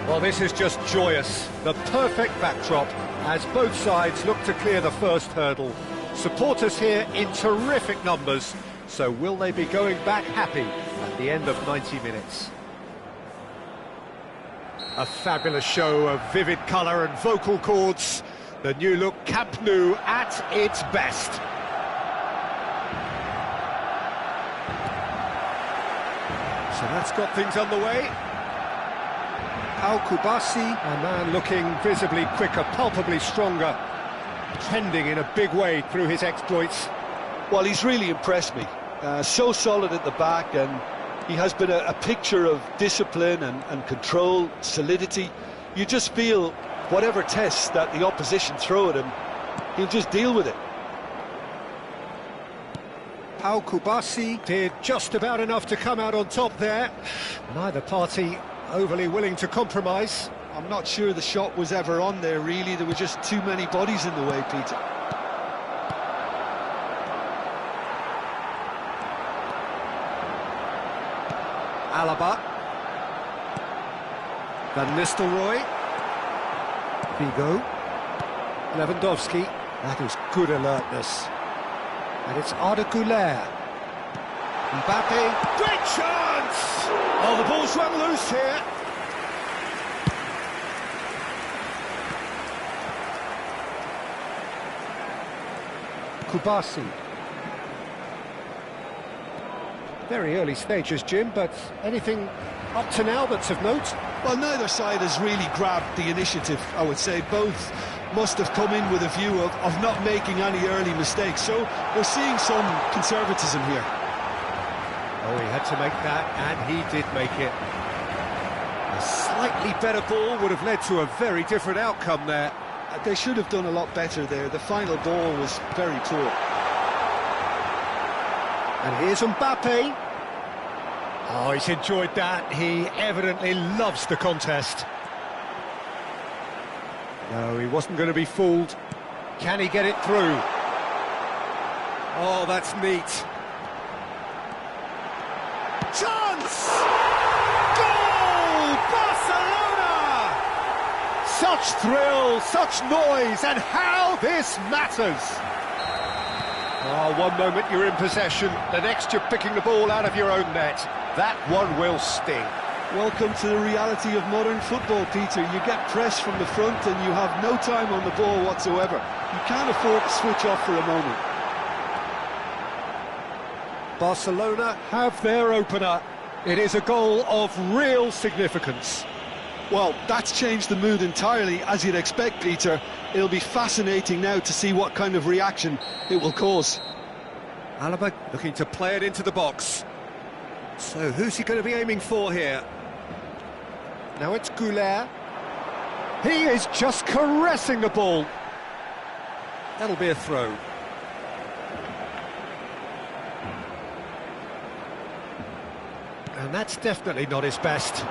Well, this is just joyous. The perfect backdrop as both sides look to clear the first hurdle. Supporters here in terrific numbers, so will they be going back happy at the end of 90 minutes? A fabulous show of vivid colour and vocal cords. The new look Camp Nou at its best. So that's got things underway. Al Kubasi, a man looking visibly quicker, palpably stronger, trending in a big way through his exploits. Well, he's really impressed me. So solid at the back, and he has been a picture of discipline and control, solidity. You just feel whatever tests that the opposition throw at him, he'll just deal with it. Pau Kubasi did just about enough to come out on top there. Neither party overly willing to compromise. I'm not sure the shot was ever on there, really. There were just too many bodies in the way, Peter. Alaba. Van Nistelrooy. Figo. Lewandowski. That is good alertness. And it's Arda Güler. Mbappe. Great chance! Oh, the ball's run loose here. Kubasi. Very early stages, Jim, but anything up to now that's of note? Well, neither side has really grabbed the initiative, I would say. Both must have come in with a view of not making any early mistakes. So we're seeing some conservatism here. Oh, he had to make that, and he did make it. A slightly better ball would have led to a very different outcome there. They should have done a lot better there. The final ball was very poor. And here's Mbappe. Oh, he's enjoyed that. He evidently loves the contest. No, he wasn't going to be fooled. Can he get it through? Oh, that's neat. Chance! Goal! Barcelona! Such thrill, such noise, and how this matters! Oh, one moment you're in possession, the next you're picking the ball out of your own net. That one will sting. Welcome to the reality of modern football, Peter. You get pressed from the front and you have no time on the ball whatsoever. You can't afford to switch off for a moment. Barcelona have their opener. It is a goal of real significance. Well, that's changed the mood entirely, as you'd expect, Peter. It'll be fascinating now to see what kind of reaction it will cause. Alaba looking to play it into the box. So who's he going to be aiming for here? Now it's Güler. He is just caressing the ball. That'll be a throw. And that's definitely not his best.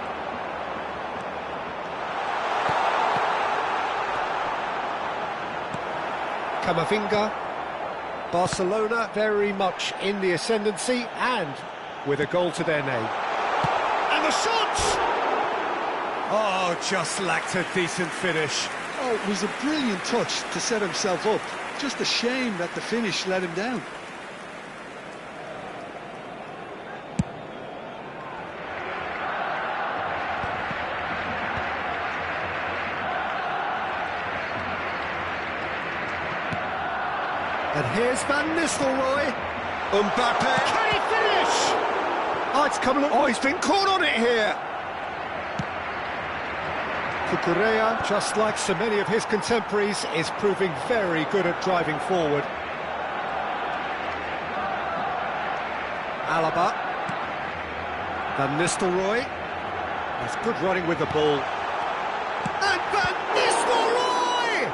Camavinga. Barcelona very much in the ascendancy and with a goal to their name. And the shot! Oh, just lacked a decent finish. Oh, it was a brilliant touch to set himself up. Just a shame that the finish let him down. And here's Van Nistelrooy. Mbappe. Can he finish? Oh, it's coming. Oh, he's been caught on it here. Cucurella, just like so many of his contemporaries, is proving very good at driving forward. Alaba. Van Nistelrooy. That's good running with the ball. And Van Nistelrooy!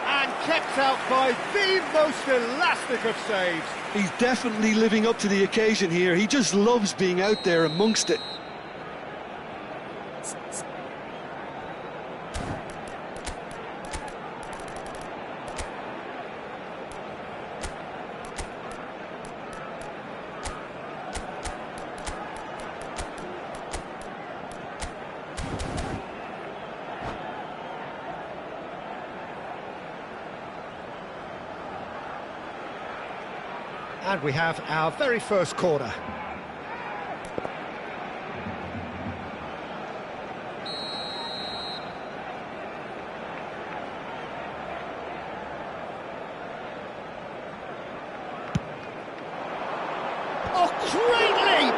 And kept out by the most elastic of saves. He's definitely living up to the occasion here. He just loves being out there amongst it. And we have our very first corner. Oh, great leap!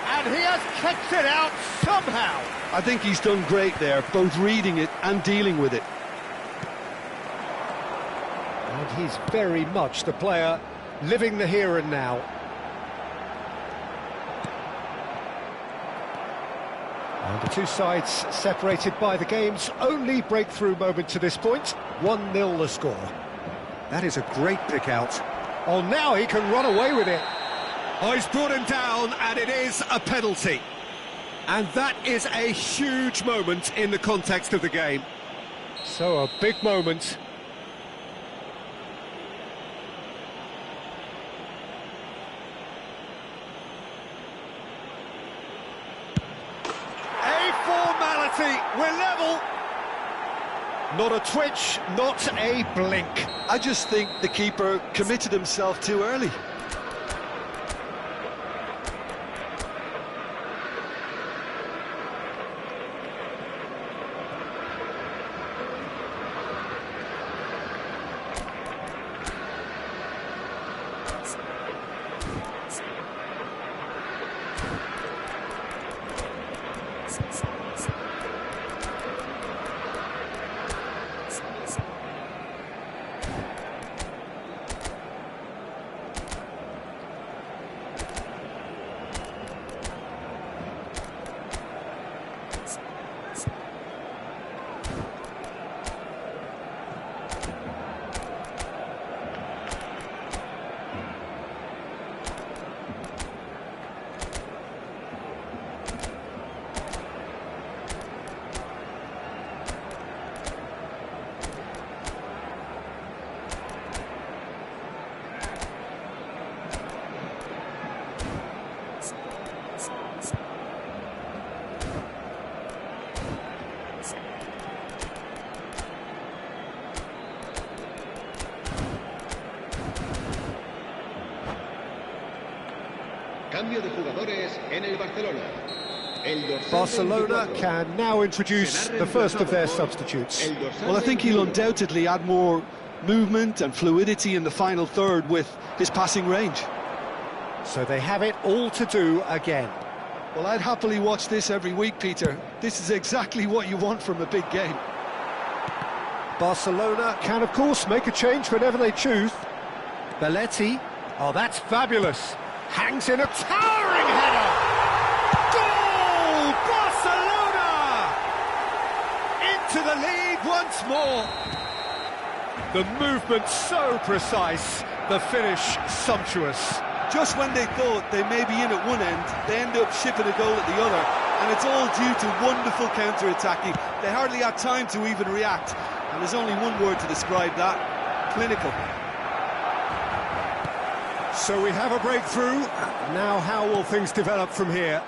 And he has kept it out somehow. I think he's done great there, both reading it and dealing with it. And he's very much the player living the here and now. And the two sides separated by the game's only breakthrough moment to this point. 1-0 the score. That is a great pick out. Oh, now he can run away with it. Oh, he's brought him down, and it is a penalty. And that is a huge moment in the context of the game. So a big moment. A formality, we're level. Not a twitch, not a blink. I just think the keeper committed himself too early. Cambio de jugadores en el Barcelona. Barcelona can now introduce the first of their substitutes. Well, I think he'll undoubtedly add more movement and fluidity in the final third with his passing range. So they have it all to do again. Well, I'd happily watch this every week, Peter. This is exactly what you want from a big game. Barcelona can, of course, make a change whenever they choose. Belletti, oh, that's fabulous. Hangs in a towering header. Goal! Barcelona! Into the lead once more. The movement so precise, the finish sumptuous. Just when they thought they may be in at one end, they end up shipping a goal at the other, and it's all due to wonderful counter-attacking. They hardly had time to even react, and there's only one word to describe that: clinical. So we have a breakthrough. Now how will things develop from here?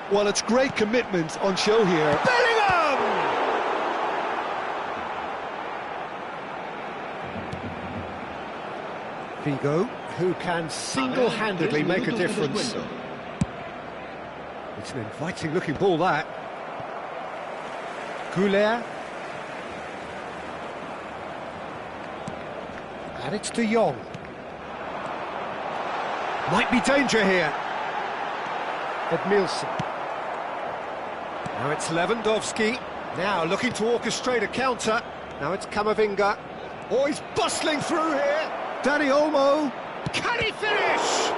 Well, it's great commitment on show here. Bellingham! Figo, who can single-handedly make a difference. It's an inviting-looking ball, that. Goulet. And it's De Jong. Might be danger here. Edmilson. Now it's Lewandowski. Now looking to orchestrate a counter. Now it's Camavinga. Oh, he's bustling through here. Dani Olmo. Can he finish?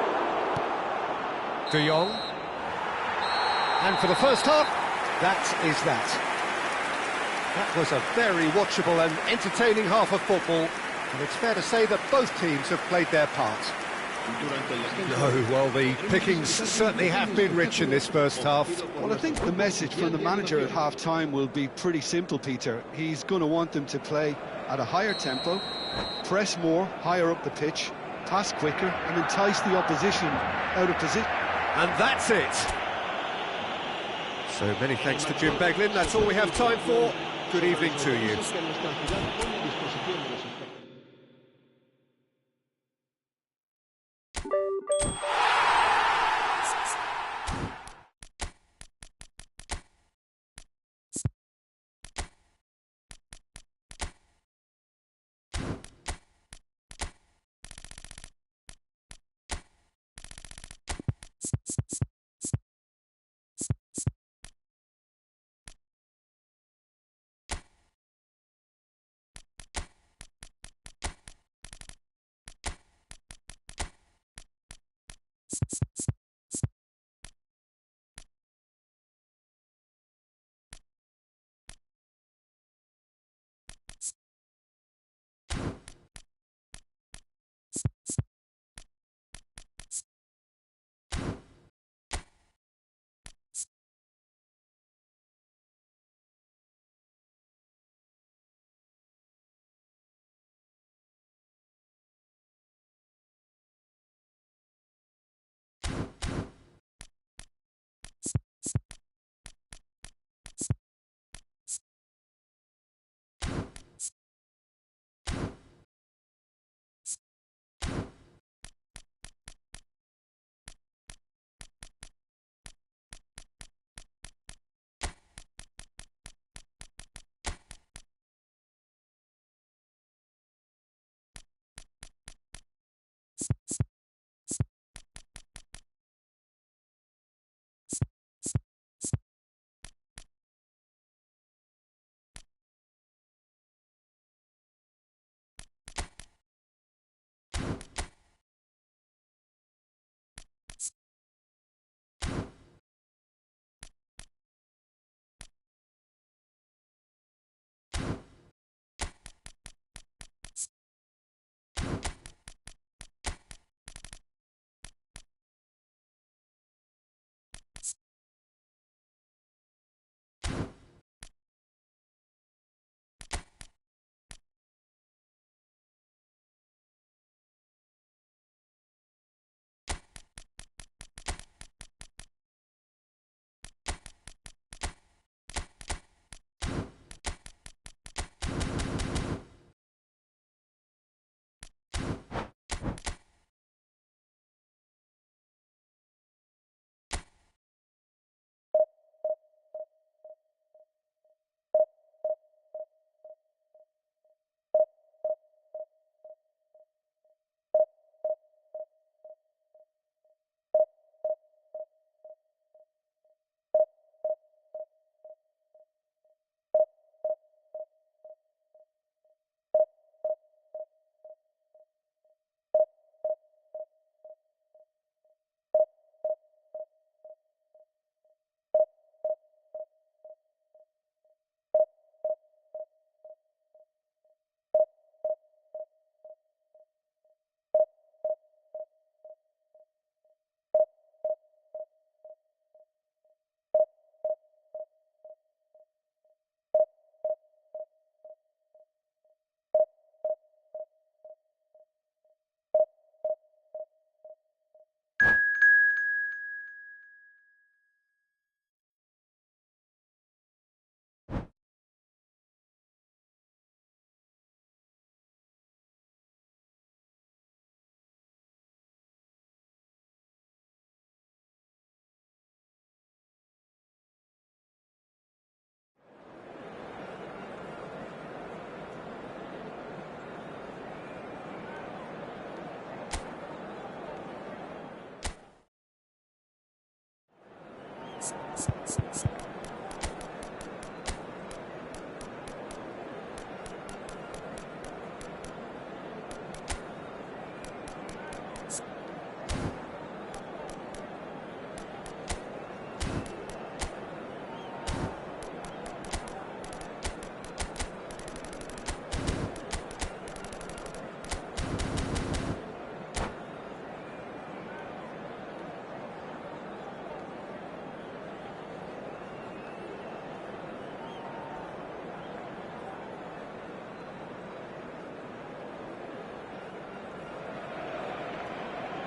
De Jong. And for the first half, that is that. That was a very watchable and entertaining half of football. And it's fair to say that both teams have played their part. No, well, the pickings certainly have been rich in this first half. Well, I think the message from the manager at half-time will be pretty simple, Peter. He's going to want them to play at a higher tempo, press more, higher up the pitch, pass quicker, and entice the opposition out of position. And that's it. So many thanks to Jim Beglin. That's all we have time for. Good evening to you.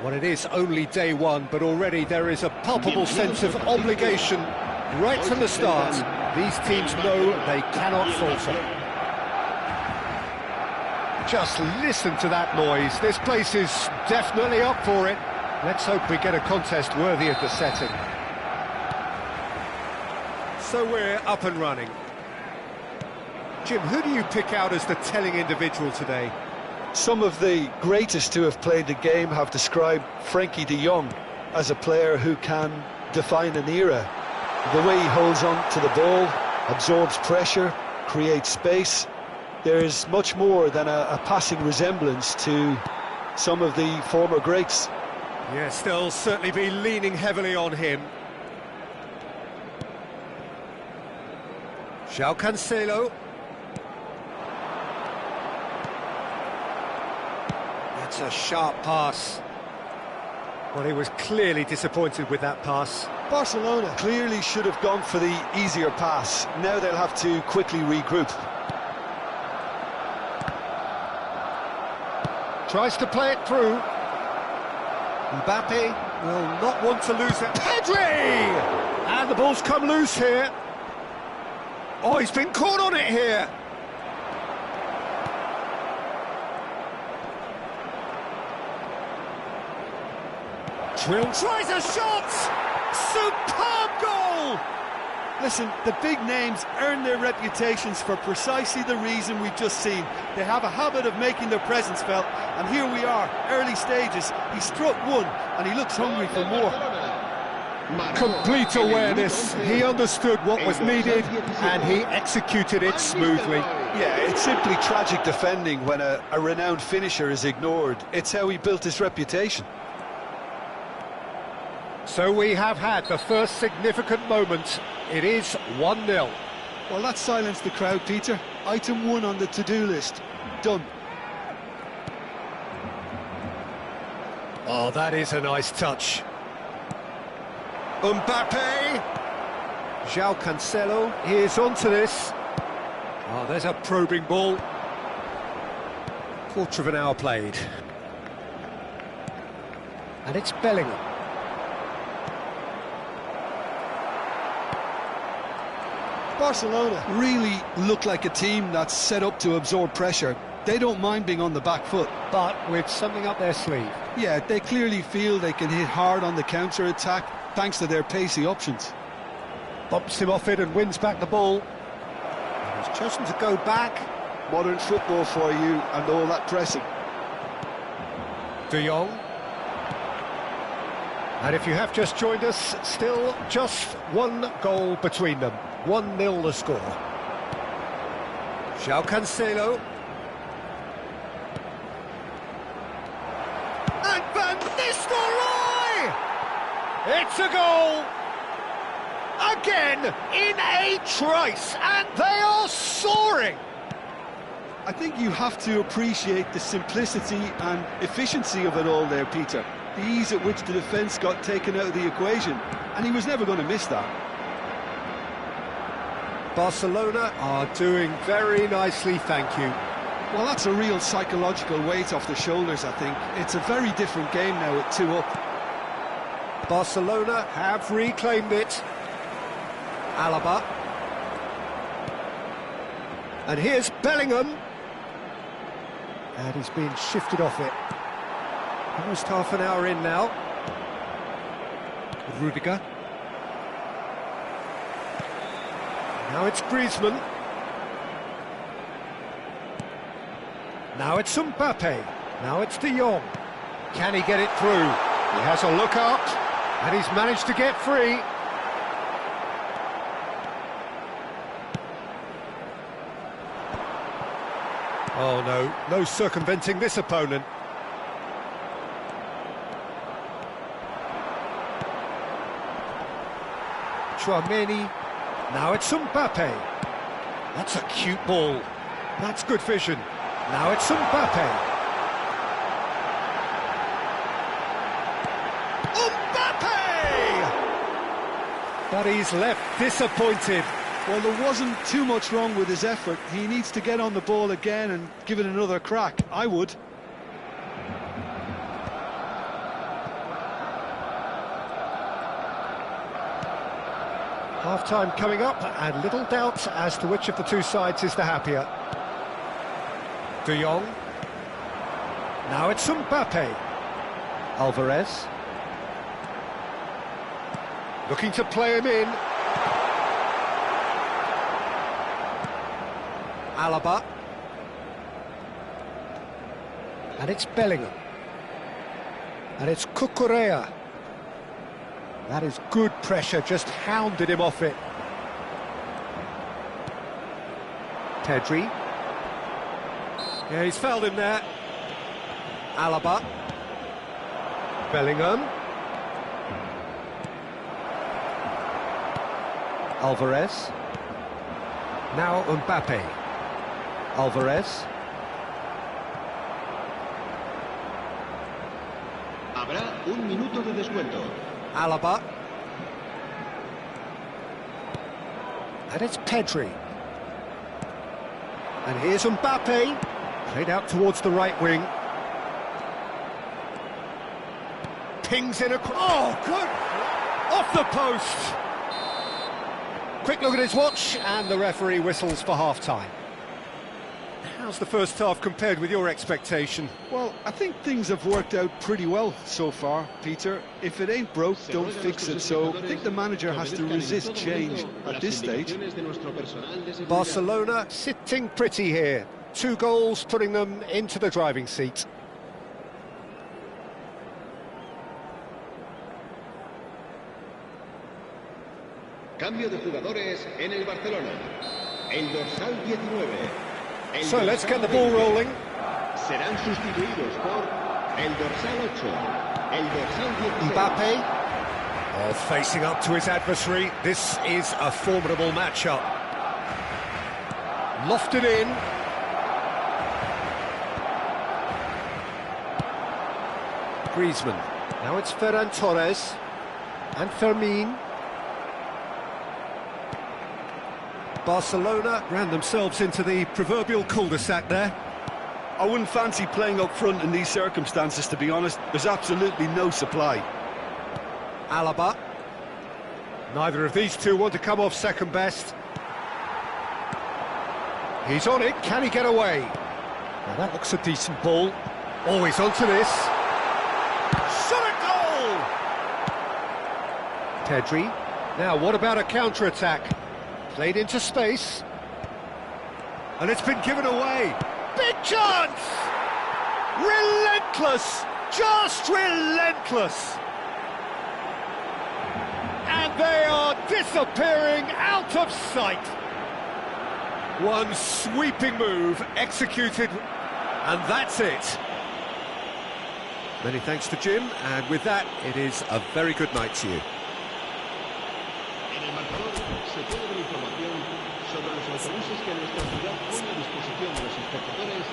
Well, it is only day one, but already there is a palpable sense of obligation right from the start. These teams know they cannot falter. Just listen to that noise. This place is definitely up for it. Let's hope we get a contest worthy of the setting. So we're up and running. Jim, who do you pick out as the telling individual today? Some of the greatest to have played the game have described Frankie de Jong as a player who can define an era. The way he holds on to the ball, absorbs pressure, creates space. There's much more than a passing resemblance to some of the former greats. Yes, they'll certainly be leaning heavily on him. João Cancelo. That's a sharp pass. Well, he was clearly disappointed with that pass. Barcelona clearly should have gone for the easier pass. Now they'll have to quickly regroup. Tries to play it through. Mbappe will not want to lose it. Pedri! And the ball's come loose here. Oh, he's been caught on it here. Trill tries a shot! Superb goal! Listen, the big names earn their reputations for precisely the reason we've just seen. They have a habit of making their presence felt, and here we are, early stages. He struck one, and he looks hungry for more. Complete awareness. He understood what was needed, and he executed it smoothly. Yeah, it's simply tragic defending when a renowned finisher is ignored. It's how he built his reputation. So we have had the first significant moment. It is 1-0. Well, that silenced the crowd, Peter. Item 1 on the to-do list. Done. Oh, that is a nice touch. Mbappe! João Cancelo is onto this. Oh, there's a probing ball. Quarter of an hour played. And it's Bellingham. Barcelona really look like a team that's set up to absorb pressure. They don't mind being on the back foot. But with something up their sleeve. Yeah, they clearly feel they can hit hard on the counter-attack thanks to their pacey options. Bumps him off it and wins back the ball. And he's chosen to go back. Modern football for you and all that pressing. De Jong. And if you have just joined us, still just one goal between them. 1-0 the score. João Cancelo. And Van Nistelrooy! It's a goal! Again, in a trice, and they are soaring! I think you have to appreciate the simplicity and efficiency of it all there, Peter. The ease at which the defence got taken out of the equation, and he was never going to miss that. Barcelona are doing very nicely, thank you. Well, that's a real psychological weight off the shoulders, I think. It's a very different game now at 2 up. Barcelona have reclaimed it. Alaba. And here's Bellingham. And he's been shifted off it. Almost half an hour in now. Rudiger. Now it's Griezmann. Now it's Mbappe. Now it's De Jong. Can he get it through? He has a look up, and he's managed to get free. Oh no, no circumventing this opponent. Chouameni, now it's Mbappe. That's a cute ball. That's good vision. Now it's Mbappe. Mbappe! But he's left disappointed. Well, there wasn't too much wrong with his effort. He needs to get on the ball again and give it another crack. I would. Half-time coming up, and little doubt as to which of the two sides is the happier. De Jong. Now it's Mbappe. Alvarez. Looking to play him in. Alaba. And it's Bellingham. And it's Cucurella. That is good pressure, just hounded him off it. Pedri. Yeah, he's fouled him there. Alaba. Bellingham. Alvarez. Now Mbappe. Alvarez. Habrá un minuto de descuento. Alaba. And it's Pedri. And here's Mbappe. Played out towards the right wing. Pings in across. Oh, good! Off the post! Quick look at his watch, and the referee whistles for half-time. How's the first half compared with your expectation? Well, I think things have worked out pretty well so far, Peter. If it ain't broke, don't fix it. So I think the manager has to resist change at this stage. Barcelona sitting pretty here. 2 goals putting them into the driving seat. Cambio de jugadores en el Barcelona. El dorsal 19. So let's get the ball rolling. Serán sustituidos por el dorsal 8. El dorsal 16. Mbappe. Oh, facing up to his adversary. This is a formidable matchup. Lofted in. Griezmann. Now it's Ferran Torres. And Fermin. Barcelona ran themselves into the proverbial cul-de-sac there. I wouldn't fancy playing up front in these circumstances, to be honest. There's absolutely no supply. Alaba. Neither of these two want to come off second best. He's on it, can he get away? Now that looks a decent ball. Oh, he's onto this. Shot a goal! Pedri. Now, what about a counter-attack? Played into space. And it's been given away. Big chance! Relentless! Just relentless! And they are disappearing out of sight. One sweeping move executed, and that's it. Many thanks to Jim, and with that, it is a very good night to you. En el marcador se puede ver información sobre los autobuses que nuestra ciudad pone a disposición de los espectadores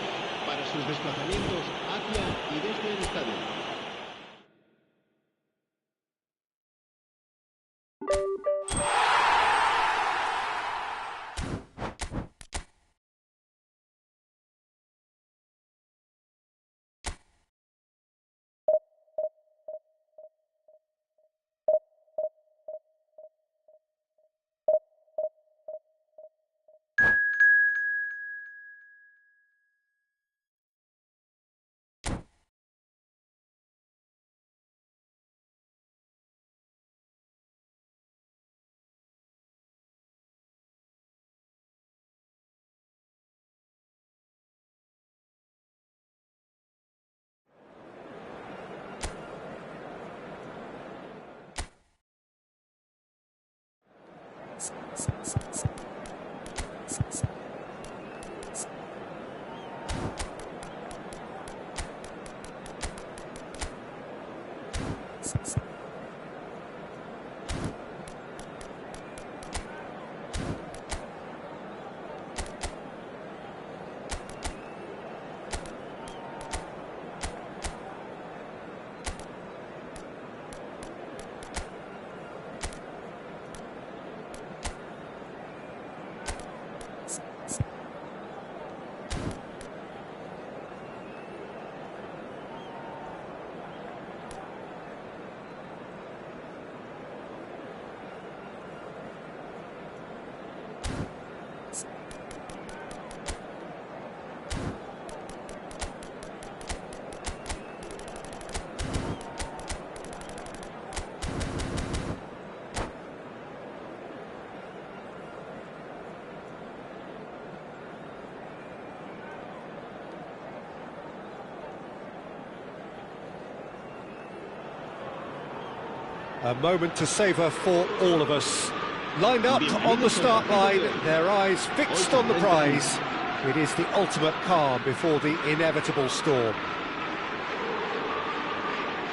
para sus desplazamientos hacia y desde el estadio. A moment to savour for all of us. Lined up on the start line, their eyes fixed on the prize. It is the ultimate calm before the inevitable storm.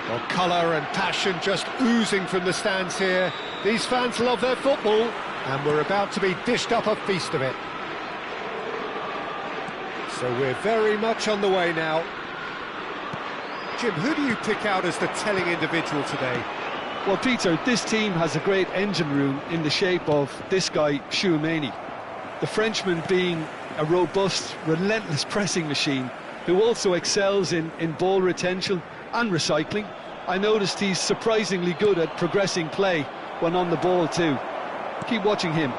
Well, colour and passion just oozing from the stands here. These fans love their football, and we're about to be dished up a feast of it. So we're very much on the way now. Jim, who do you pick out as the telling individual today? Well, Peter, this team has a great engine room in the shape of this guy, Tchouaméni. The Frenchman being a robust, relentless pressing machine who also excels in ball retention and recycling. I noticed he's surprisingly good at progressing play when on the ball too. Keep watching him.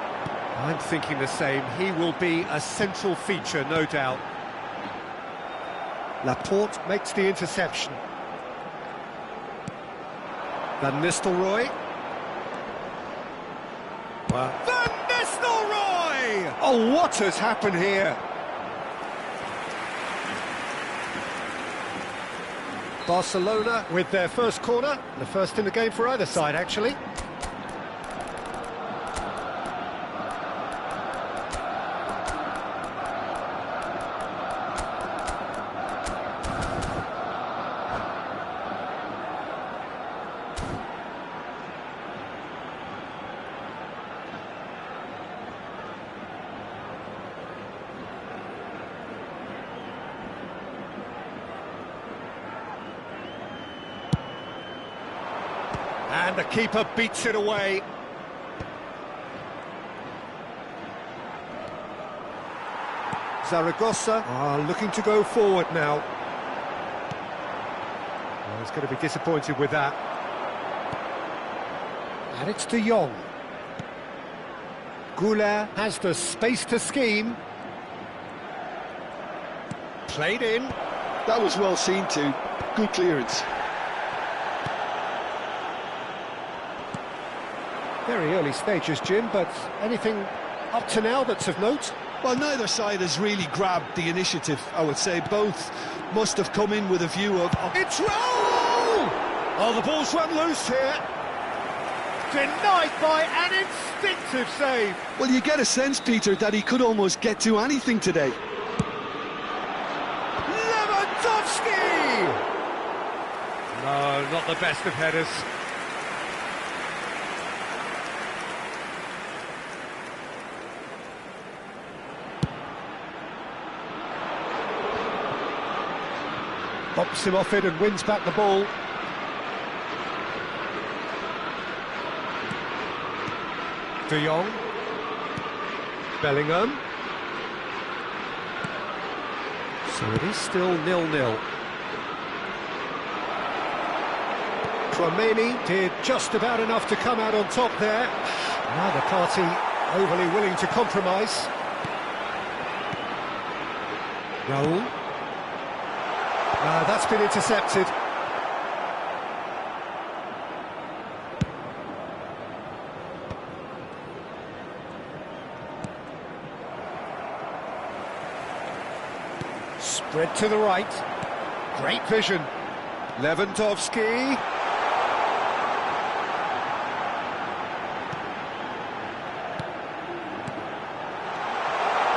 I'm thinking the same. He will be a central feature, no doubt. Laporte makes the interception. Van Nistelrooy. Van Nistelrooy! Oh, what has happened here? Barcelona with their first corner, the first in the game for either side, actually. And the keeper beats it away. Zaragoza are looking to go forward now. Well, he's going to be disappointed with that. And it's De Jong. Goulart has the space to scheme. Played in. That was well seen too. Good clearance. Very early stages, Jim, but anything up to now that's of note? Well, neither side has really grabbed the initiative, I would say. Both must have come in with a view of... It's Raul! Oh, the ball's run loose here. Denied by an instinctive save. Well, you get a sense, Peter, that he could almost get to anything today. Lewandowski! No, not the best of headers. Bumps him off it and wins back the ball. De Jong. Bellingham. So it is still 0-0. Tchouaméni did just about enough to come out on top there. Neither party overly willing to compromise. Raul. That's been intercepted. Spread to the right. Great vision. Lewandowski.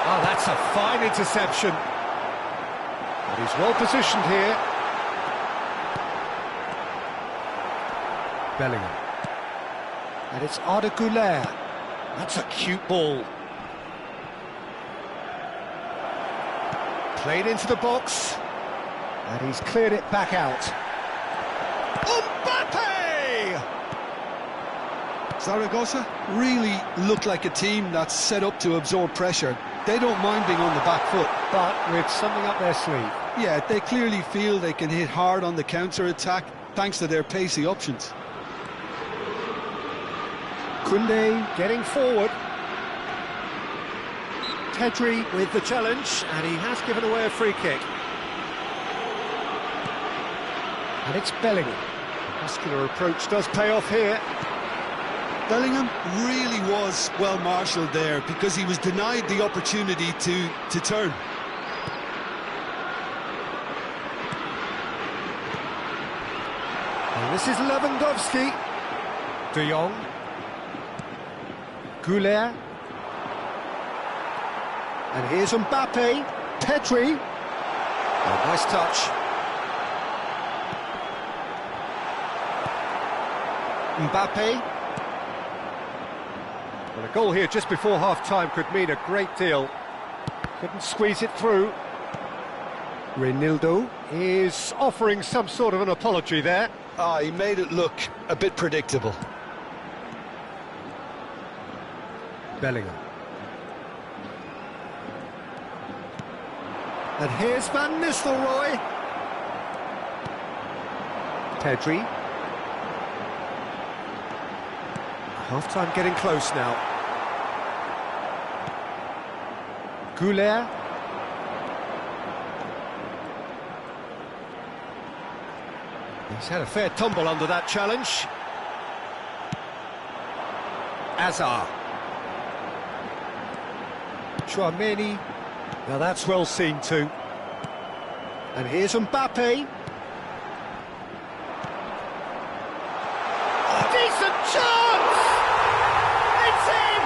Oh, that's a fine interception. But he's well positioned here. Bellingham. And it's Arda Güler. That's a cute ball. Played into the box. And he's cleared it back out. Mbappe! Zaragoza really look like a team that's set up to absorb pressure. They don't mind being on the back foot. But with something up their sleeve. Yeah, they clearly feel they can hit hard on the counter-attack thanks to their pacey options. Koundé getting forward. Pedri with the challenge, and he has given away a free kick. And it's Bellingham. The muscular approach does pay off here. Bellingham really was well marshalled there because he was denied the opportunity to turn. And this is Lewandowski. De Jong. Güler. And here's Mbappe. Pedri. Oh, nice touch. Mbappe. Well, a goal here just before half-time could mean a great deal. Couldn't squeeze it through. Reinildo is offering some sort of an apology there. He made it look a bit predictable. Bellingham. And here's Van Nistelrooy. Pedri. Half-time getting close now. Güler. He's had a fair tumble under that challenge. Hazard. Tchouaméni. Now that's well seen too. And here's Mbappe. Oh, decent chance! It's in!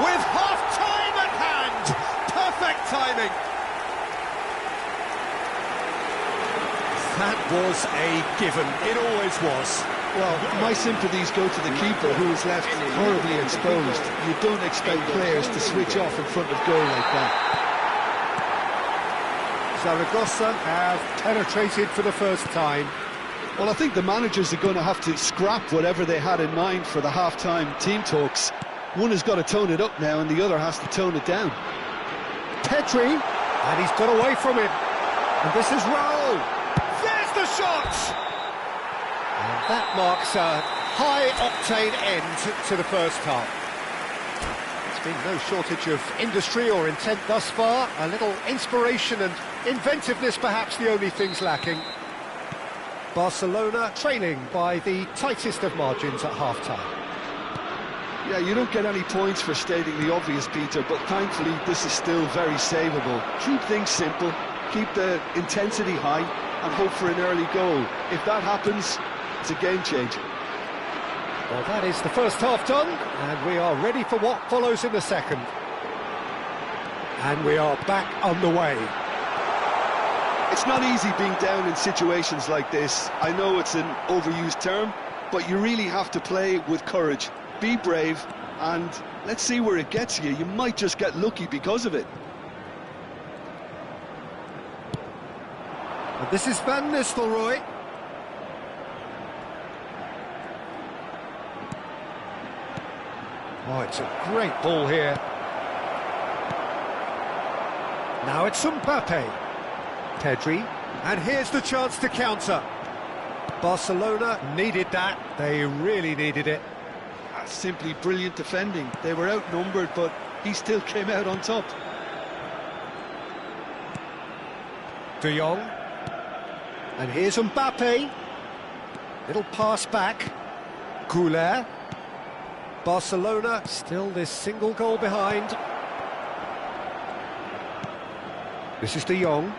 With half-time at hand! Perfect timing! That was a given. It always was. Well, my sympathies go to the keeper who was left horribly exposed. You don't expect players to switch off in front of goal like that. Zaragoza have penetrated for the first time. Well, I think the managers are going to have to scrap whatever they had in mind for the half-time team talks. One has got to tone it up now and the other has to tone it down. Pedri, and he's got away from it. And this is Raul. There's the shot! And that marks a high-octane end to the first half. There's been no shortage of industry or intent thus far. A little inspiration and inventiveness perhaps the only things lacking. Barcelona trailing by the tightest of margins at half-time. Yeah, you don't get any points for stating the obvious, Peter, but thankfully this is still very savable. Keep things simple, keep the intensity high, and hope for an early goal. If that happens, it's a game changer. Well, that is the first half done, and we are ready for what follows in the second. And we are back underway. It's not easy being down in situations like this. I know it's an overused term, but you really have to play with courage. Be brave, and let's see where it gets you. You might just get lucky because of it. And this is Van Nistelrooy. Oh, it's a great ball here. Now it's Mbappe. Pedri. And here's the chance to counter. Barcelona needed that. They really needed it. Simply brilliant defending. They were outnumbered, but he still came out on top. De Jong. And here's Mbappe. Little pass back. Güler. Barcelona still this single goal behind. This is De Jong.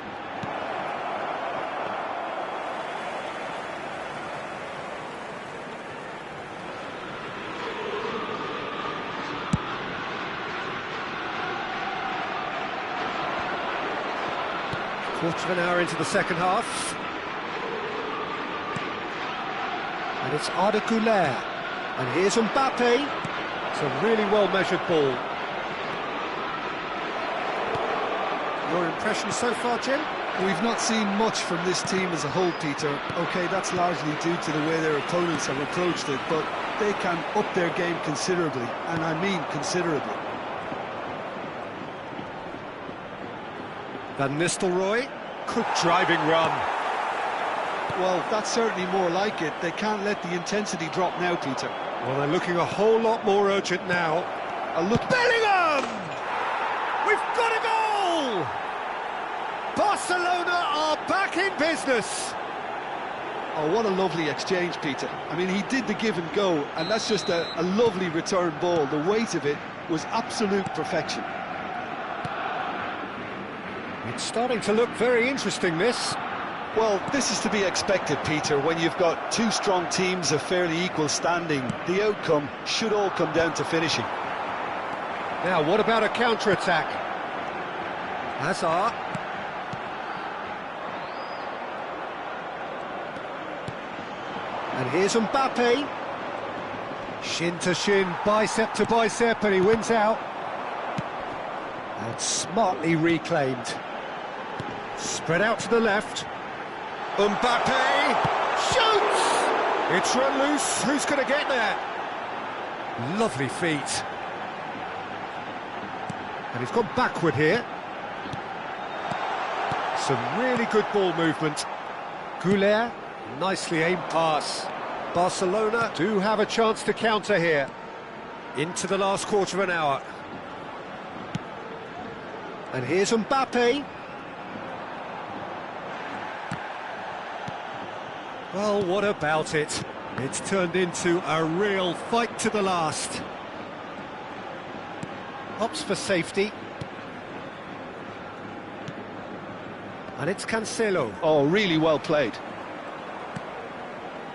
Quarter of an hour into the second half. And it's Arda Güler. And here's Mbappe. It's a really well-measured ball. Your impression so far, Jim? We've not seen much from this team as a whole, Peter. OK, that's largely due to the way their opponents have approached it, but they can up their game considerably, and I mean considerably. Van Nistelrooy. Good driving run. Well, that's certainly more like it. They can't let the intensity drop now, Peter. Well, they're looking a whole lot more urgent now. A look... Bellingham! We've got a goal! Barcelona are back in business. Oh, what a lovely exchange, Peter. I mean, he did the give and go, and that's just a lovely return ball. The weight of it was absolute perfection. It's starting to look very interesting, this. Well, this is to be expected, Peter. When you've got two strong teams of fairly equal standing, the outcome should all come down to finishing. Now, what about a counter-attack? Hazard. And here's Mbappe. Shin to shin, bicep to bicep, and he wins out. And smartly reclaimed. Spread out to the left. Mbappe shoots! It's run loose. Who's going to get there? Lovely feet. And he's gone backward here. Some really good ball movement. Güler, nicely aimed pass. Barcelona do have a chance to counter here. Into the last quarter of an hour. And here's Mbappe. Well, what about it? It's turned into a real fight to the last. Opts for safety. And it's Cancelo. Oh, really well played.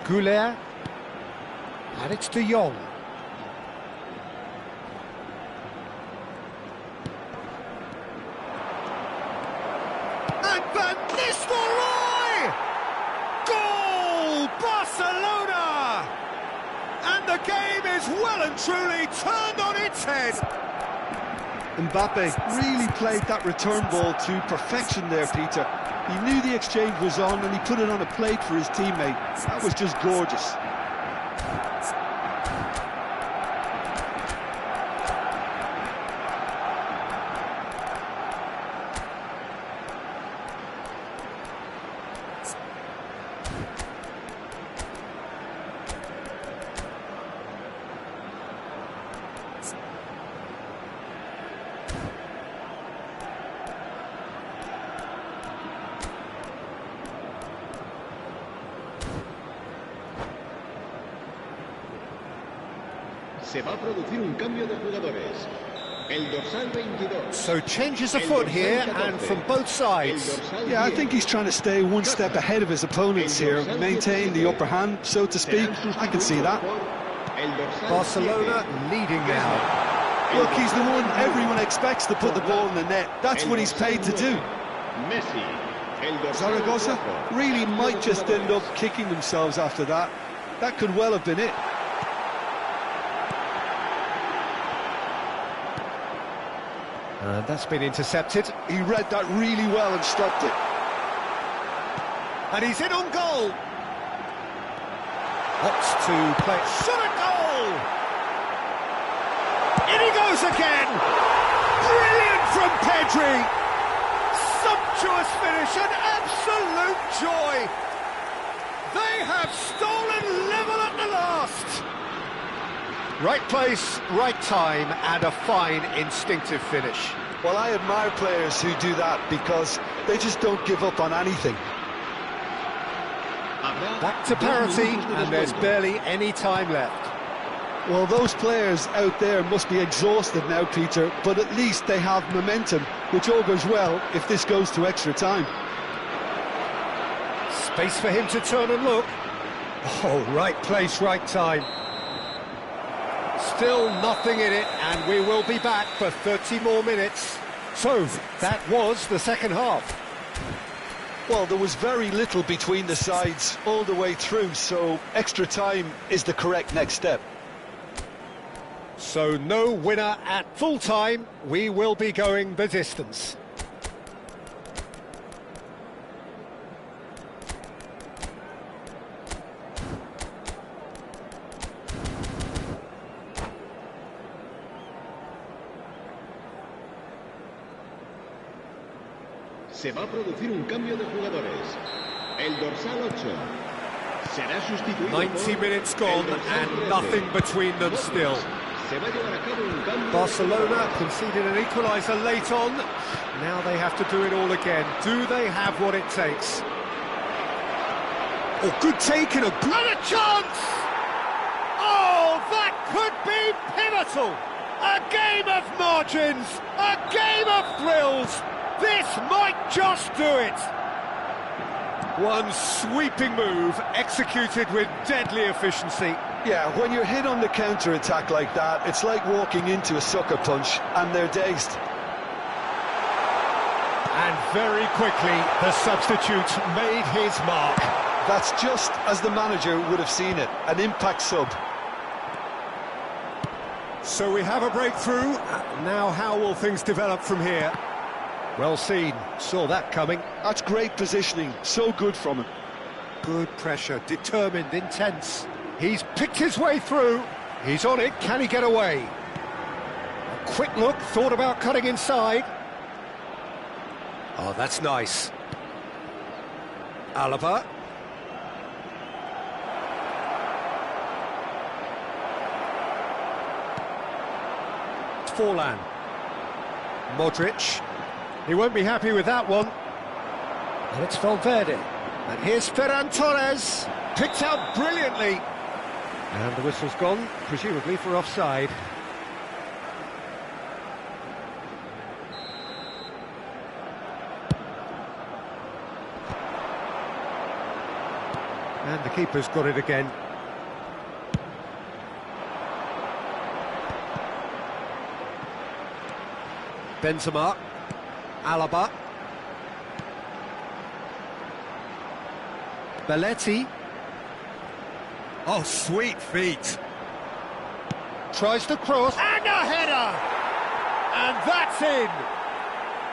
Güler. And it's De Jong. And Van Nistelrooy! Goal! Barcelona! And the game is well and truly turned on its head. Mbappe really played that return ball to perfection there, Peter. He knew the exchange was on and he put it on a plate for his teammate. That was just gorgeous. Se va a producir un cambio de jugadores. El dorsal 22. So changes afoot here and from both sides. Yeah, I think he's trying to stay one step ahead of his opponents here, maintain the upper hand, so to speak. I can see that. Barcelona leading now. Look, he's the one everyone expects to put the ball in the net. That's what he's paid to do. Zaragoza really might just end up kicking themselves after that. That could well have been it. That's been intercepted. He read that really well and stopped it. And he's in on goal. Opts to play. Shot at goal! In he goes again! Brilliant from Pedri! Sumptuous finish, an absolute joy! They have stolen level at the last! Right place, right time, and a fine instinctive finish. Well, I admire players who do that because they just don't give up on anything. Back to parity, and there's barely any time left. Well, those players out there must be exhausted now, Peter, but at least they have momentum, which augurs well if this goes to extra time. Space for him to turn and look. Oh, right place, right time. Still nothing in it, and we will be back for 30 more minutes. So, that was the second half. Well, there was very little between the sides all the way through, so extra time is the correct next step. So no winner at full time. We will be going the distance. Se va a producir un cambio de jugadores. El dorsal 8 será sustituido 90 minutes gone and nothing between them still. Se va a llevar a cabo un cambio. Barcelona conceded an equaliser late on. Now they have to do it all again. Do they have what it takes? Oh, good take and a good chance! Oh, that could be pivotal! A game of margins, a game of thrills. This might just do it. One sweeping move, executed with deadly efficiency. Yeah, when you're hit on the counter-attack like that, it's like walking into a sucker punch, and they're dazed. And very quickly, the substitute made his mark. That's just as the manager would have seen it, an impact sub. So we have a breakthrough. Now how will things develop from here? Well seen, saw that coming. That's great positioning, so good from him. Good pressure, determined, intense. He's picked his way through. He's on it, can he get away? A quick look, thought about cutting inside. Oh, that's nice. Alaba. Forlan. Modric. He won't be happy with that one. And it's Valverde. And here's Ferran Torres. Picked out brilliantly. And the whistle's gone, presumably for offside. And the keeper's got it again. Benzema, Alaba, Belletti. Oh, sweet feet. Tries to cross, and a header! And that's in!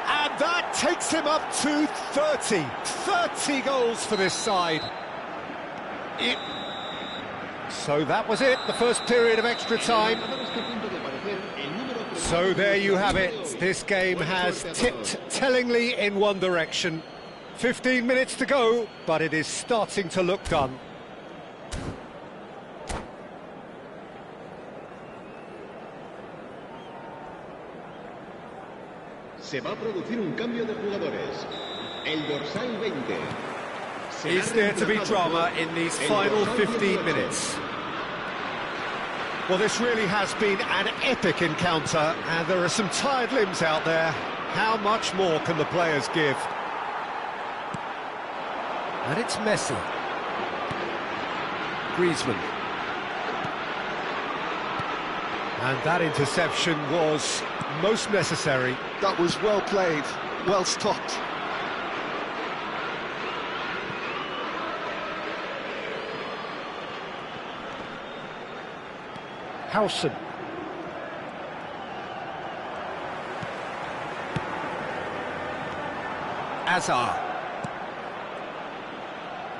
And that takes him up to 30. 30 goals for this side. So that was it, the first period of extra time. So there you have it. This game has tipped tellingly in one direction. 15 minutes to go, but it is starting to look done. Se va a producir un cambio de jugadores. El dorsal 20. Is there to be drama in these final 15 minutes? Well, this really has been an epic encounter, and there are some tired limbs out there. How much more can the players give? And it's Messi. Griezmann. And that interception was most necessary. That was well played, well stopped. Howson. Azar.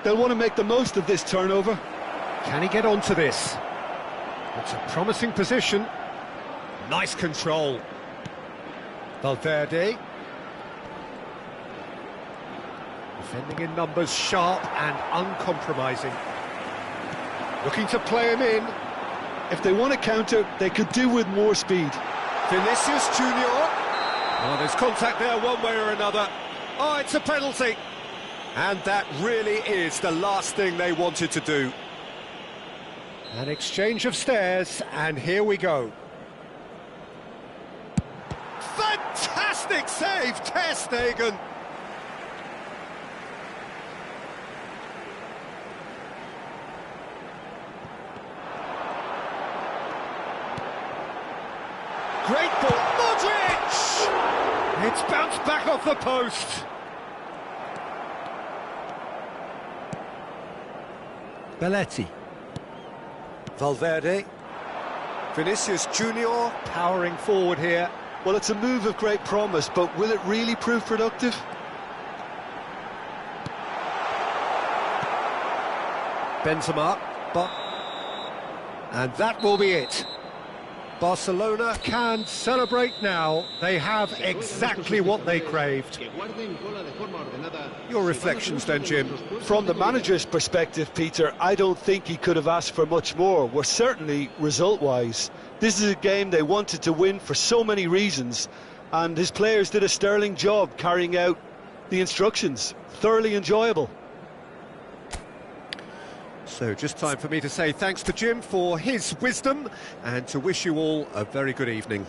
They'll want to make the most of this turnover. Can he get onto this? It's a promising position. Nice control. Valverde. Defending in numbers, sharp and uncompromising. Looking to play him in. If they want to counter, they could do with more speed. Vinicius Junior. Oh, there's contact there one way or another. Oh, it's a penalty. And that really is the last thing they wanted to do. An exchange of stares, and here we go. Fantastic save, Ter Stegen. Great ball, Modric! It's bounced back off the post. Belletti. Valverde. Vinicius Junior powering forward here. Well, it's a move of great promise, but will it really prove productive? Benzema, and that will be it. Barcelona can celebrate now. They have exactly what they craved. Your reflections then, Jim? From the manager's perspective, Peter, I don't think he could have asked for much more. We're certainly result-wise. This is a game they wanted to win for so many reasons, and his players did a sterling job carrying out the instructions. Thoroughly enjoyable. So just time for me to say thanks to Jim for his wisdom and to wish you all a very good evening.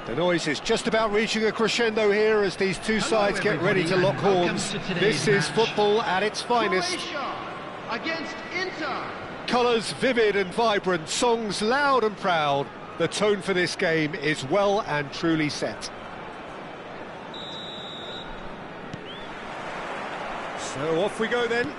The noise is just about reaching a crescendo here as these two sides get ready to lock horns. This is football at its finest. Croatia against Inter. Colours vivid and vibrant, songs loud and proud. The tone for this game is well and truly set. So off we go then.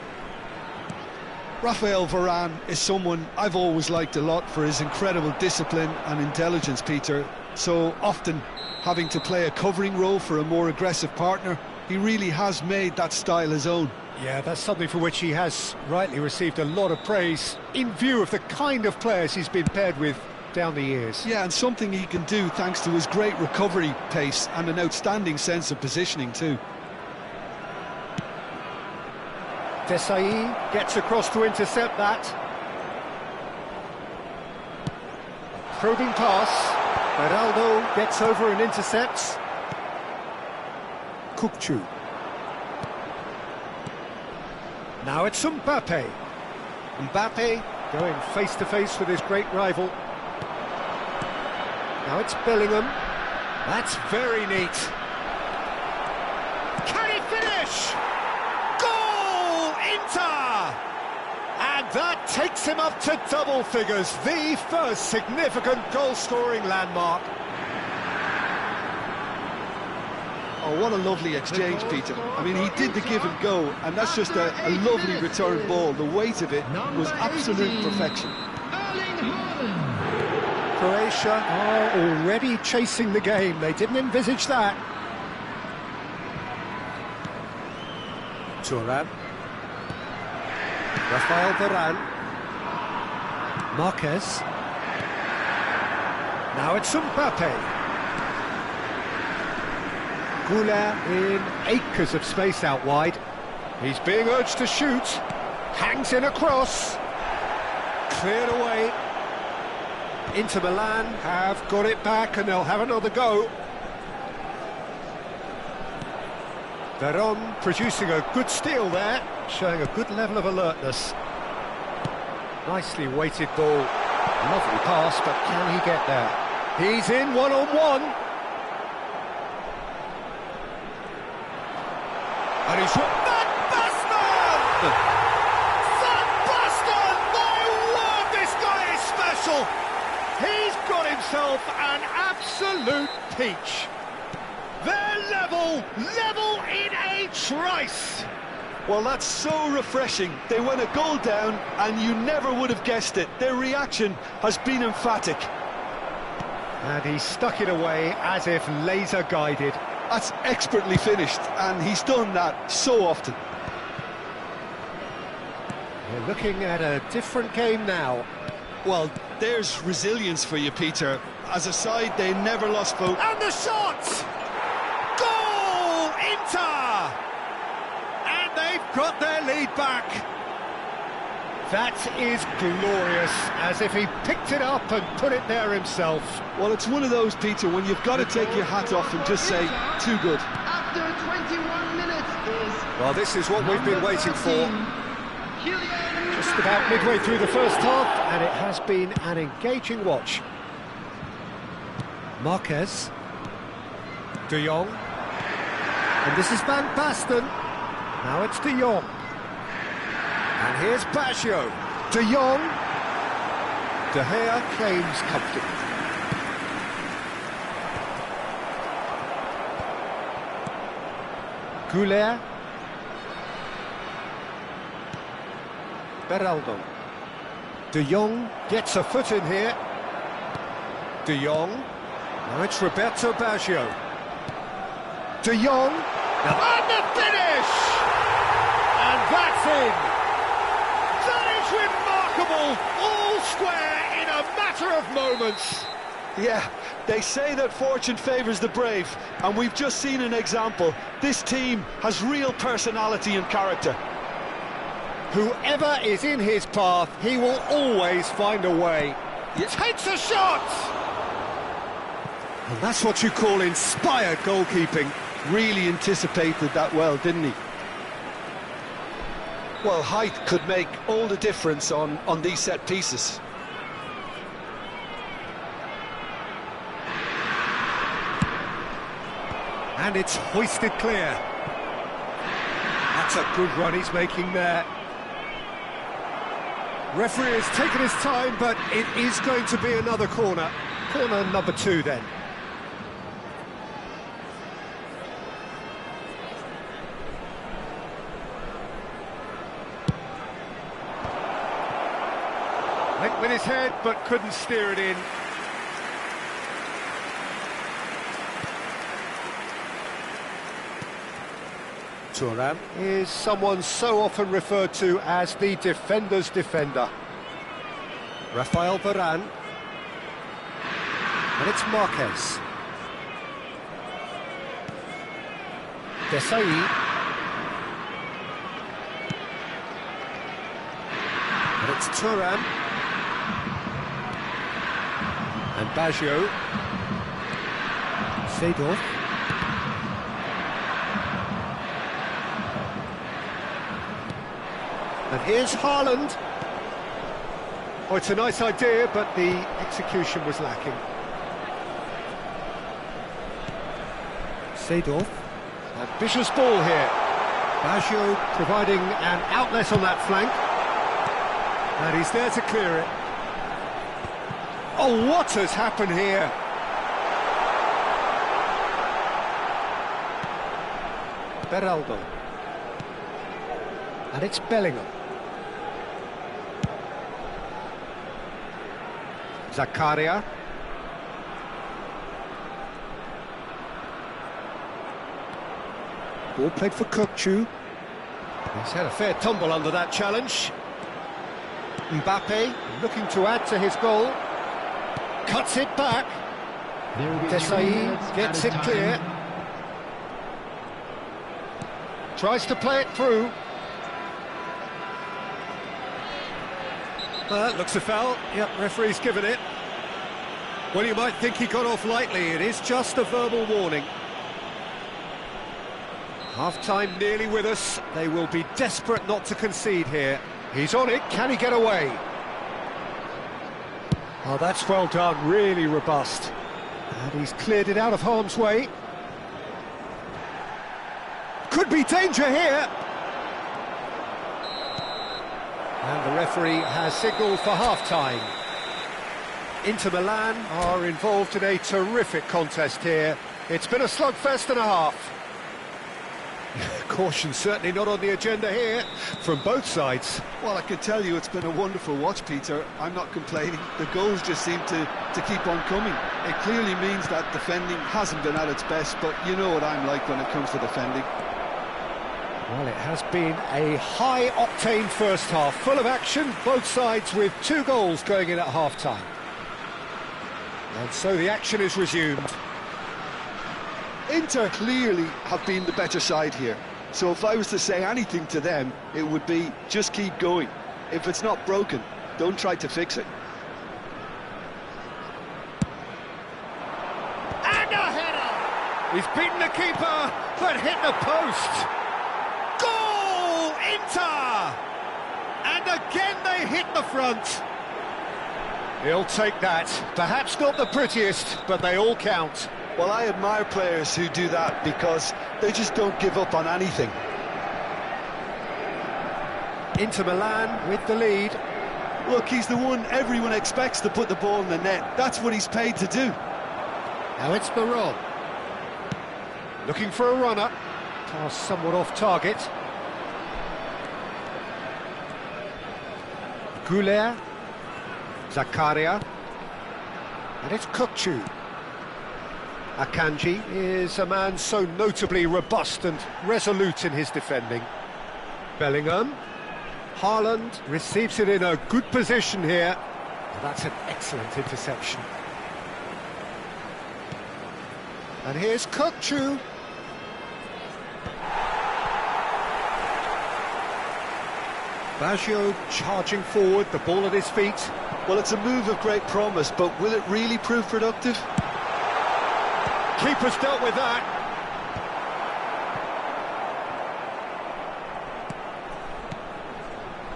Rafael Varane is someone I've always liked a lot for his incredible discipline and intelligence, Peter. So often having to play a covering role for a more aggressive partner, he really has made that style his own. Yeah, that's something for which he has rightly received a lot of praise in view of the kind of players he's been paired with down the years. Yeah, and something he can do thanks to his great recovery pace and an outstanding sense of positioning too. Desai gets across to intercept that. Probing pass. Beraldo gets over and intercepts. Kukçu. Now it's Mbappe. Mbappe going face-to-face with his great rival. Now it's Bellingham. That's very neat. Can he finish? Goal! Inter! And that takes him up to double figures, the first significant goal-scoring landmark. Oh, what a lovely exchange, Peter. I mean, he did the give and go, and that's just a lovely return ball. The weight of it was absolute perfection. Croatia are already chasing the game. They didn't envisage that. Thuram. Rafael Varane. Marquez. Now it's Mbappe. Goulet in acres of space out wide. He's being urged to shoot. Hangs in a cross. Cleared away. Inter Milan have got it back and they'll have another go. Veron producing a good steal there, showing a good level of alertness. Nicely weighted ball. Lovely pass, but can he get there? He's in one-on-one. And he's... Van Basten! whistle. He's got himself an absolute peach. They're level in a trice. Well, that's so refreshing. They went a goal down, and you never would have guessed it. Their reaction has been emphatic. And he stuck it away as if laser-guided. That's expertly finished, and he's done that so often. We're looking at a different game now. Well, there's resilience for you, Peter. As a side, they never lost focus. And the shot! Goal! Inter! And they've got their lead back. That is glorious, as if he picked it up and put it there himself. Well, it's one of those, Peter, when you've got to take your hat off and just say, too good. After 21 minutes is... Well, this is what we've been waiting for. Just about midway through the first half, and it has been an engaging watch. Marquez. De Jong. And this is Van Basten. Now it's De Jong. And here's Baggio. De Jong. De Gea claims comfortably. Goulet. Beraldo. De Jong gets a foot in here. De Jong. Now it's Roberto Baggio. De Jong. And the finish! And that's in. That is remarkable. All square in a matter of moments. Yeah, they say that fortune favours the brave, and we've just seen an example. This team has real personality and character. Whoever is in his path, he will always find a way. Yeah. Takes a shot! And that's what you call inspired goalkeeping. Really anticipated that well, didn't he? Well, height could make all the difference on these set pieces. And it's hoisted clear. That's a good run he's making there. Referee has taken his time, but it is going to be another corner. Corner number 2 then. Went with his head, but couldn't steer it in. Thuram is someone so often referred to as the defender's defender. Rafael Varane. And it's Marquez. Desailly. And it's Thuram. And Baggio. Seedorf. And here's Haaland. Oh, it's a nice idea, but the execution was lacking. Seedorf. And vicious ball here. Baggio providing an outlet on that flank. And he's there to clear it. Oh, what has happened here? Beraldo. And it's Bellingham. Zakaria. Ball played for Kökçü. He's had a fair tumble under that challenge. Mbappe looking to add to his goal. Cuts it back. Desailly gets it clear. Tries to play it through. Looks a foul. Yep, referee's given it. Well, you might think he got off lightly. It is just a verbal warning. Half-time nearly with us. They will be desperate not to concede here. He's on it. Can he get away? Oh, that's well done. Really robust. And he's cleared it out of harm's way. Could be danger here. And the referee has signalled for half-time. Inter Milan are involved in a terrific contest here. It's been a slugfest and a half. Caution certainly not on the agenda here from both sides. Well, I can tell you it's been a wonderful watch, Peter. I'm not complaining. The goals just seem to keep on coming. It clearly means that defending hasn't been at its best, but you know what I'm like when it comes to defending. Well, it has been a high-octane first half, full of action, both sides with 2 goals going in at half-time. And so the action is resumed. Inter clearly have been the better side here. So if I was to say anything to them, it would be just keep going. If it's not broken, don't try to fix it. And a header! He's beaten the keeper, but hit the post. Goal! Inter! And again they hit the front. He'll take that. Perhaps not the prettiest, but they all count. Well, I admire players who do that because they just don't give up on anything. Inter Milan with the lead. Look, he's the one everyone expects to put the ball in the net. That's what he's paid to do. Now it's Baron. Looking for a runner. Pass somewhat off target. Goulet. Zakaria. And it's Kukçu. Akanji is a man so notably robust and resolute in his defending. Bellingham. Haaland receives it in a good position here. That's an excellent interception. And here's Kukçu. Baggio charging forward, the ball at his feet. Well, it's a move of great promise, but will it really prove productive? Keeper's dealt with that.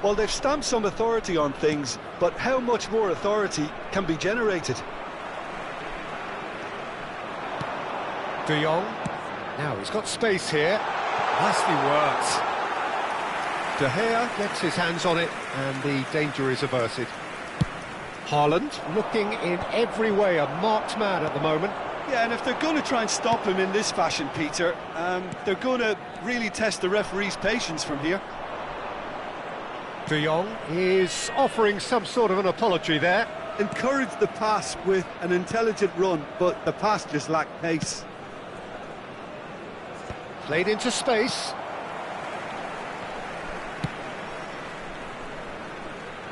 Well, they've stamped some authority on things, but how much more authority can be generated? De Jong. Now he's got space here. Nicely worked. De Gea gets his hands on it, and the danger is averted. Haaland looking in every way a marked man at the moment. Yeah, and if they're going to try and stop him in this fashion, Peter, they're going to really test the referee's patience from here. De Jong is offering some sort of an apology there. Encouraged the pass with an intelligent run, but the pass just lacked pace. Played into space.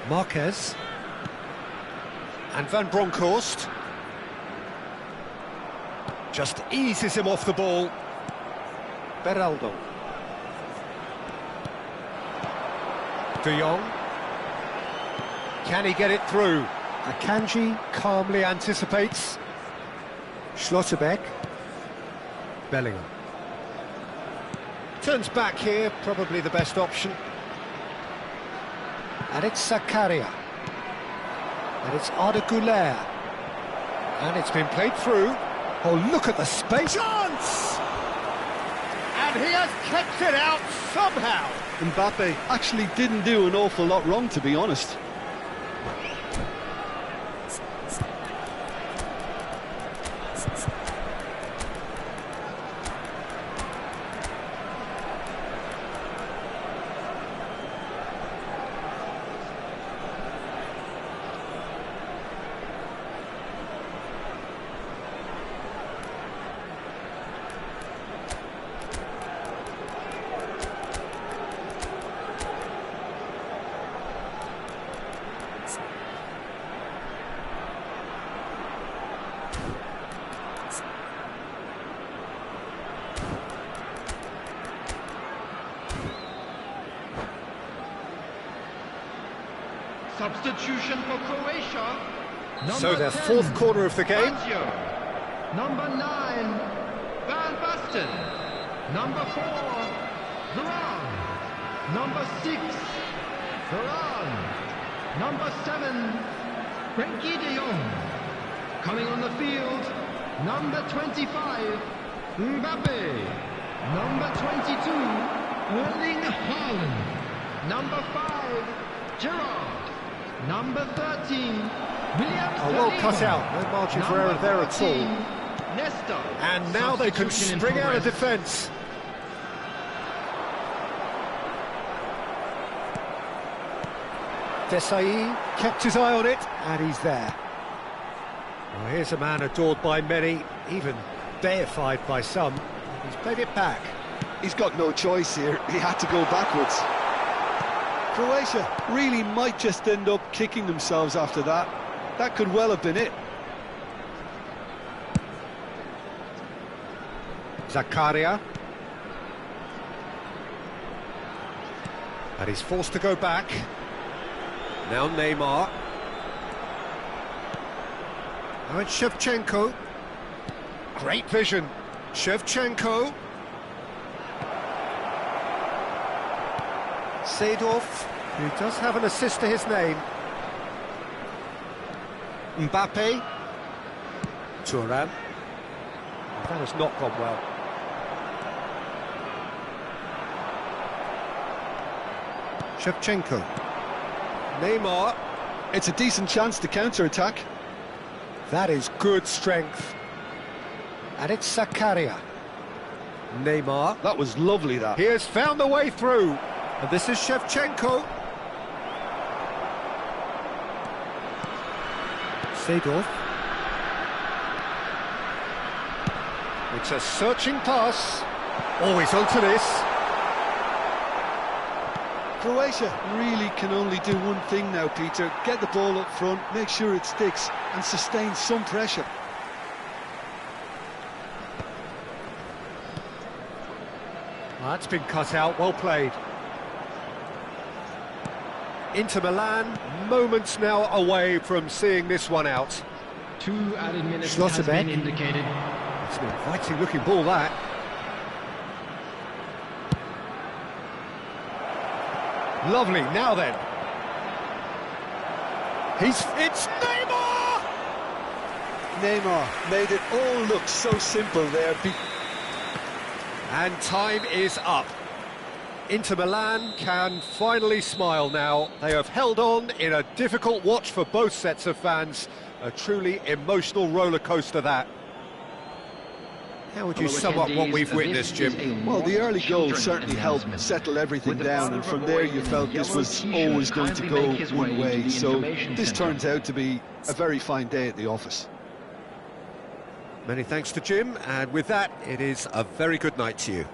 Marquez. And Van Bronckhorst. Just eases him off the ball. Beraldo. De Jong. Can he get it through? Akanji calmly anticipates. Schlotterbeck. Bellingham. Turns back here, probably the best option. And it's Zakaria. And it's Arda Güler. And it's been played through. Oh, look at the space. Chance! And he has kept it out somehow. Mbappe actually didn't do an awful lot wrong, to be honest. Substitution for Croatia. So their fourth quarter of the game. Baggio. Number 9, Van Basten. Number 4, Varane. Number 6, Varane. Number 7, Frenkie de Jong. Coming on the field, number 25, Mbappe. Number 22, Erling Haaland. Number 5, Gerrard. Number 13, Oh, well cut out, no margin for error there at all. And now they can spring out of defence. Desai kept his eye on it, and he's there. Well, here's a man adored by many, even deified by some. He's played it back. He's got no choice here. He had to go backwards. Croatia really might just end up kicking themselves after that. That could well have been it. Zakaria. And he's forced to go back. Now Neymar. Now it's Shevchenko. Great vision. Shevchenko. Seedorf, who does have an assist to his name. Mbappe. Thuram. That has not gone well. Shevchenko. Neymar. It's a decent chance to counter-attack. That is good strength. And it's Zakaria. Neymar. That was lovely, that. He has found the way through. And this is Shevchenko. Seedorf. It's a searching pass. Always onto this. Croatia really can only do one thing now, Peter. Get the ball up front, make sure it sticks, and sustain some pressure. Well, that's been cut out, well played. Inter Milan, moments now away from seeing this one out. 2 added minutes has been indicated. It's an inviting looking ball, that. Lovely, now then. It's Neymar! Neymar made it all look so simple there. And time is up. Inter Milan can finally smile now. They have held on in a difficult watch for both sets of fans. A truly emotional roller coaster, that. How would you sum up what we've witnessed, Jim? Well, the early goal certainly helped settle everything down, and from there you felt this was always going to go one way. So this turns out to be a very fine day at the office. Many thanks to Jim, and with that, it is a very good night to you.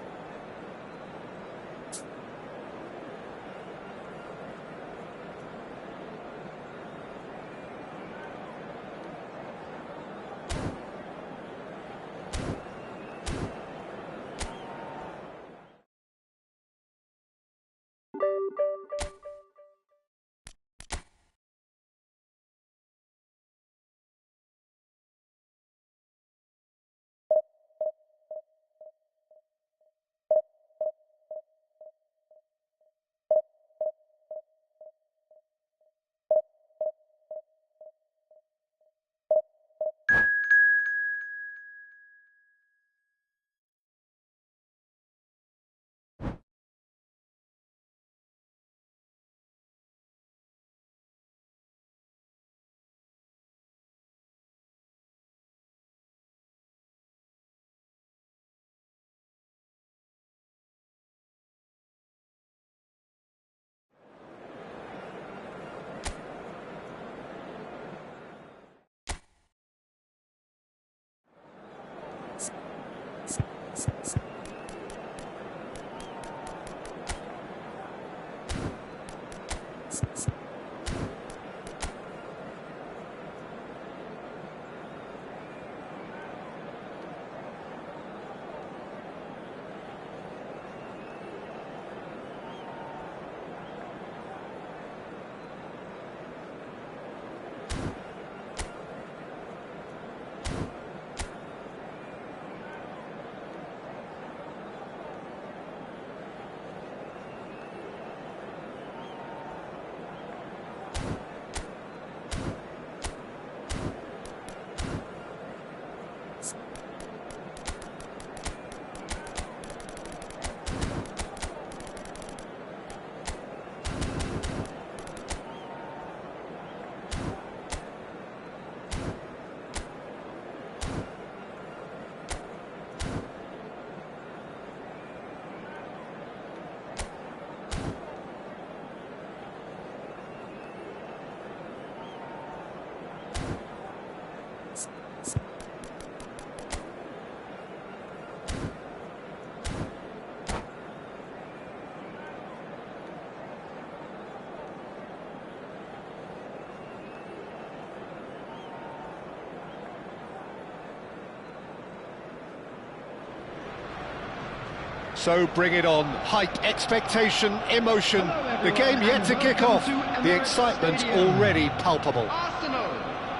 So bring it on. Hype, expectation, emotion. The game yet to kick off. The excitement already palpable. Arsenal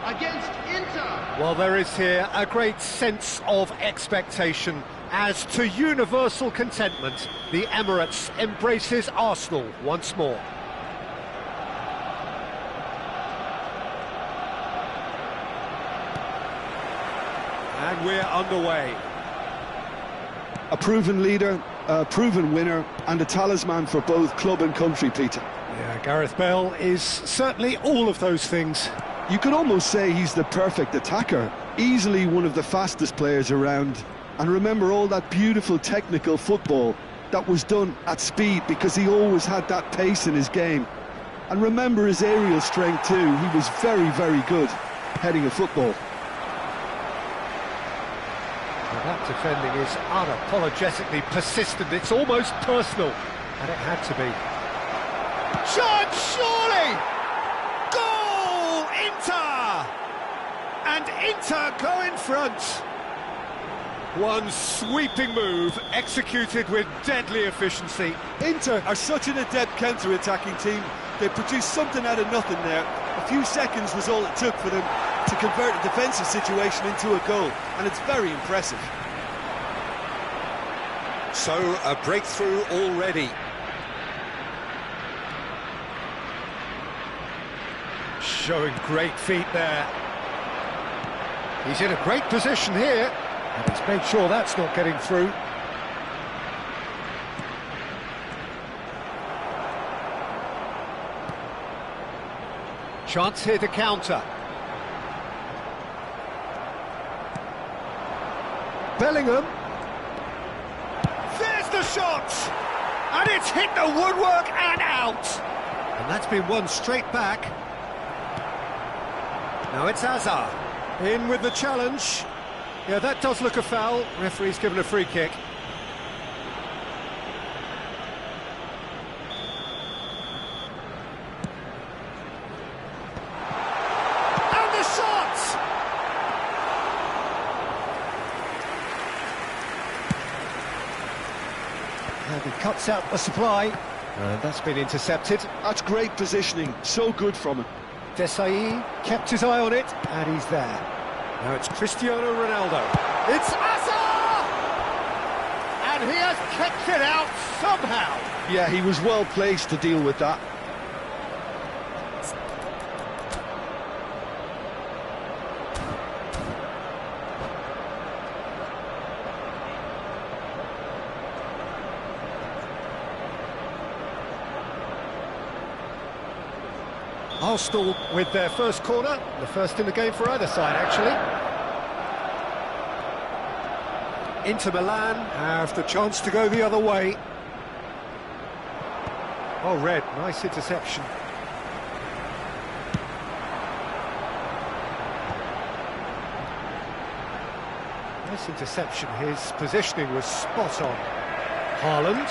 against Inter. Well, there is here a great sense of expectation. As to universal contentment, the Emirates embraces Arsenal once more. And we're underway. A proven leader, a proven winner, and a talisman for both club and country, Peter. Yeah, Gareth Bale is certainly all of those things. You could almost say he's the perfect attacker, easily one of the fastest players around. And remember all that beautiful technical football that was done at speed, because he always had that pace in his game. And remember his aerial strength too. He was very, very good heading a football. Well, that defending is unapologetically persistent. It's almost personal, and it had to be. Shot, surely! Goal! Inter! And Inter go in front. One sweeping move, executed with deadly efficiency. Inter are such an adept counter-attacking team. They produced something out of nothing there. A few seconds was all it took for them to convert a defensive situation into a goal, and it's very impressive. So, a breakthrough already. Showing great feet there. He's in a great position here, and he's made sure that's not getting through. Chance here to counter. Bellingham. There's the shot! And it's hit the woodwork and out! And that's been won straight back. Now it's Hazard. In with the challenge. Yeah, that does look a foul. Referee's given a free kick. And the shot! And he cuts out the supply. And that's been intercepted. That's great positioning, so good from him. Desailly kept his eye on it, and he's there. Now it's Cristiano Ronaldo. It's Hazard! And he has kept it out somehow. Yeah, he was well placed to deal with that. Arsenal with their first corner, the first in the game for either side, actually. Inter Milan have the chance to go the other way. Oh, Red, nice interception. Nice interception, his positioning was spot on. Haaland.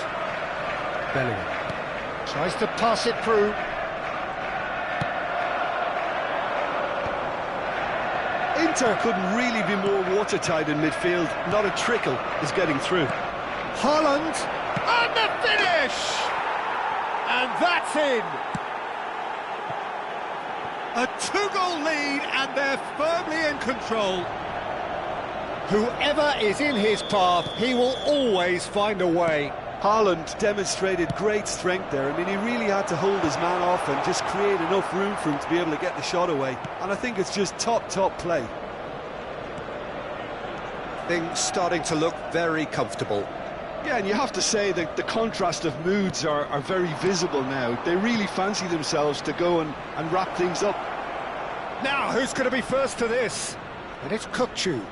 Bellingham. Tries to pass it through. Inter couldn't really be more watertight in midfield. Not a trickle is getting through. Haaland, and the finish! And that's in! A two-goal lead, and they're firmly in control. Whoever is in his path, he will always find a way. Haaland demonstrated great strength there. I mean, he really had to hold his man off and just create enough room for him to be able to get the shot away. And I think it's just top play. Things starting to look very comfortable. Yeah, and you have to say that the contrast of moods are very visible now. They really fancy themselves to go and wrap things up. Now, who's going to be first to this? And it's Kukçu.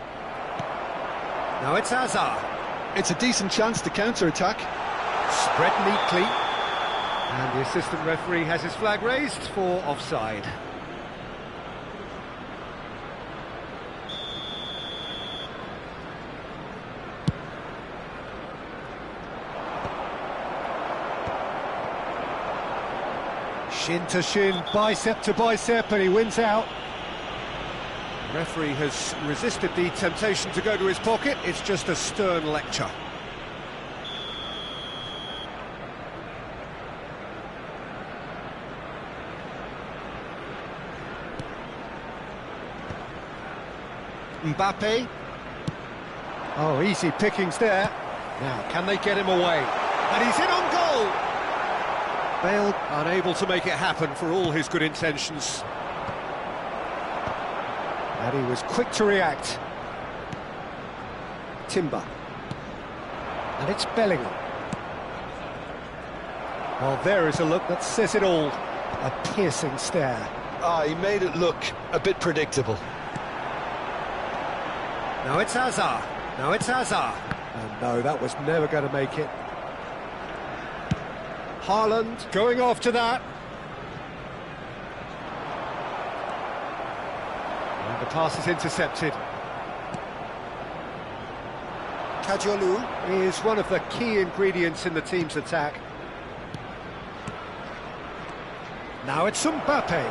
Now it's Hazard. It's a decent chance to counter-attack. Spread neatly. And the assistant referee has his flag raised for offside. Shin to shin, bicep to bicep, and he wins out. The referee has resisted the temptation to go to his pocket. It's just a stern lecture. Mbappe. Oh, easy pickings there. Now, can they get him away? And he's in on goal! Bale unable to make it happen for all his good intentions. And he was quick to react. Timber. And it's Bellingham. Well, there is a look that says it all. A piercing stare. He made it look a bit predictable. Now it's Hazard. Now it's Hazard. And no, that was never going to make it. Haaland going after that. And the pass is intercepted. Kajolu is one of the key ingredients in the team's attack. Now it's Mbappe.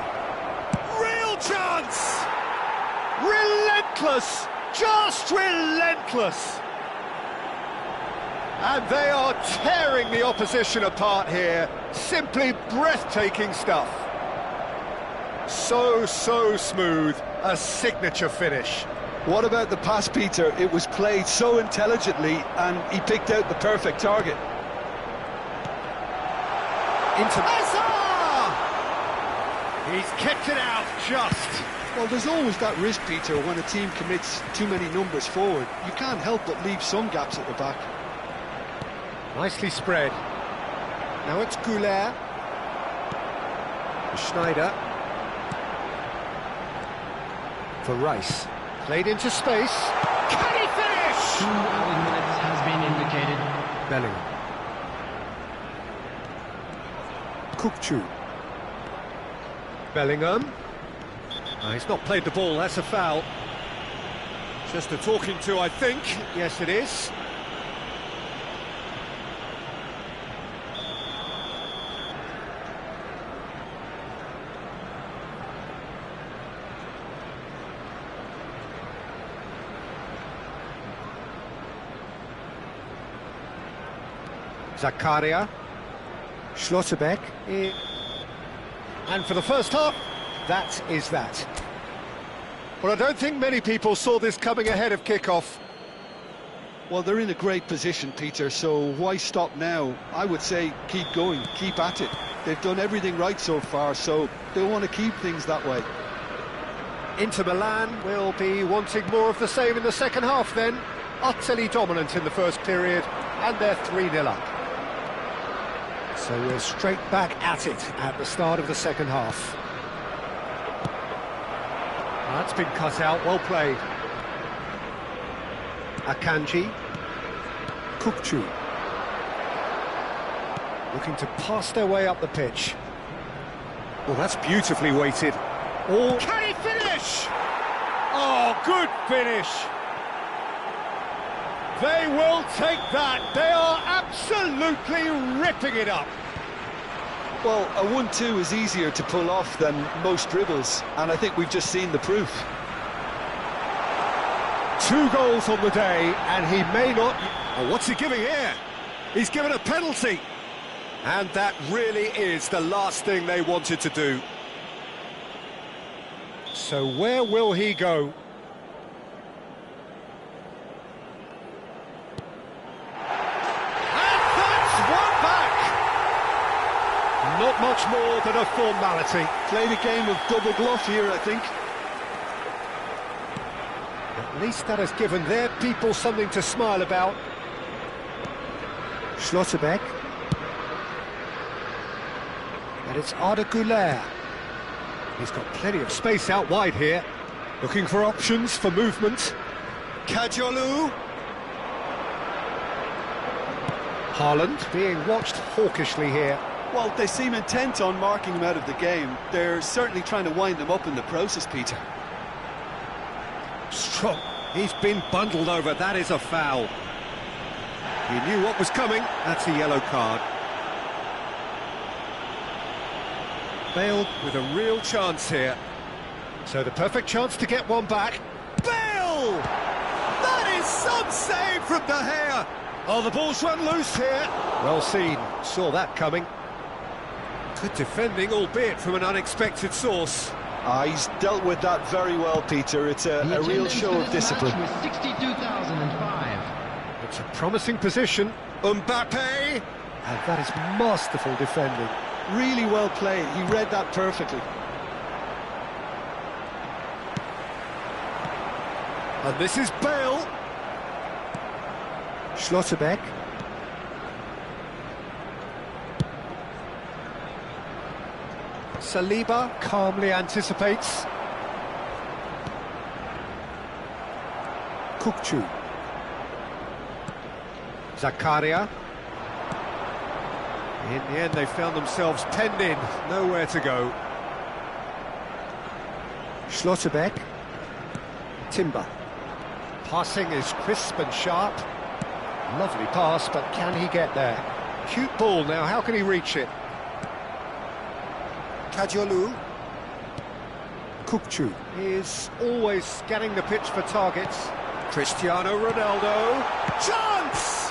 Real chance! Relentless! Just relentless! And they are tearing the opposition apart here. Simply breathtaking stuff. So smooth. A signature finish. What about the pass, Peter? It was played so intelligently and he picked out the perfect target. Into Hazard! He's kept it out just. Well, there's always that risk, Peter, when a team commits too many numbers forward. You can't help but leave some gaps at the back. Nicely spread. Now it's Goulart. Schneider. For Rice. Played into space. Can he finish? 2 added minutes has been indicated. Bellingham. Kukçu. Bellingham. He's not played the ball, that's a foul. Just a talking to, I think. Yes, it is. Zakaria. Schlotterbeck. And for the first half, that is that. Well, I don't think many people saw this coming ahead of kick-off. Well, they're in a great position, Peter, so why stop now? I would say keep going, keep at it. They've done everything right so far, so they'll want to keep things that way. Inter Milan will be wanting more of the same in the second half then. Utterly dominant in the first period, and they're 3-0 up. So we're straight back at it at the start of the second half. That's been cut out, well played. Akanji. Kukçu. Looking to pass their way up the pitch. Well, that's beautifully weighted. Oh, can he finish? Oh, good finish. They will take that. They are absolutely ripping it up. Well, a 1-2 is easier to pull off than most dribbles, and I think we've just seen the proof. 2 goals on the day, and he may not... Oh, what's he giving here? He's given a penalty. And that really is the last thing they wanted to do. So where will he go? And that's one back! Not much more than a formality. Played a game of double bluff here, I think. At least that has given their people something to smile about. Schlotterbeck. And it's Arda Güler. He's got plenty of space out wide here. Looking for options for movement. Kajolu. Haaland being watched hawkishly here. Well, they seem intent on marking him out of the game. They're certainly trying to wind him up in the process, Peter. Strong. He's been bundled over. That is a foul. He knew what was coming. That's a yellow card. Bale with a real chance here. So the perfect chance to get one back. Bale! That is some save from De Gea. Oh, the ball's run loose here. Well seen. Saw that coming. Good defending, albeit from an unexpected source. He's dealt with that very well, Peter. It's a real show of discipline. Was 62,005. It's a promising position. Mbappe! And that is masterful defending. Really well played. He read that perfectly. And this is Bale. Schlotterbeck. Saliba calmly anticipates. Kukçu. Zakaria. In the end, they found themselves penned in, nowhere to go. Schlotterbeck. Timber. Passing is crisp and sharp. Lovely pass, but can he get there? Cute ball now, how can he reach it? Kadiolu. Kukçu is always scanning the pitch for targets. Cristiano Ronaldo. Chance!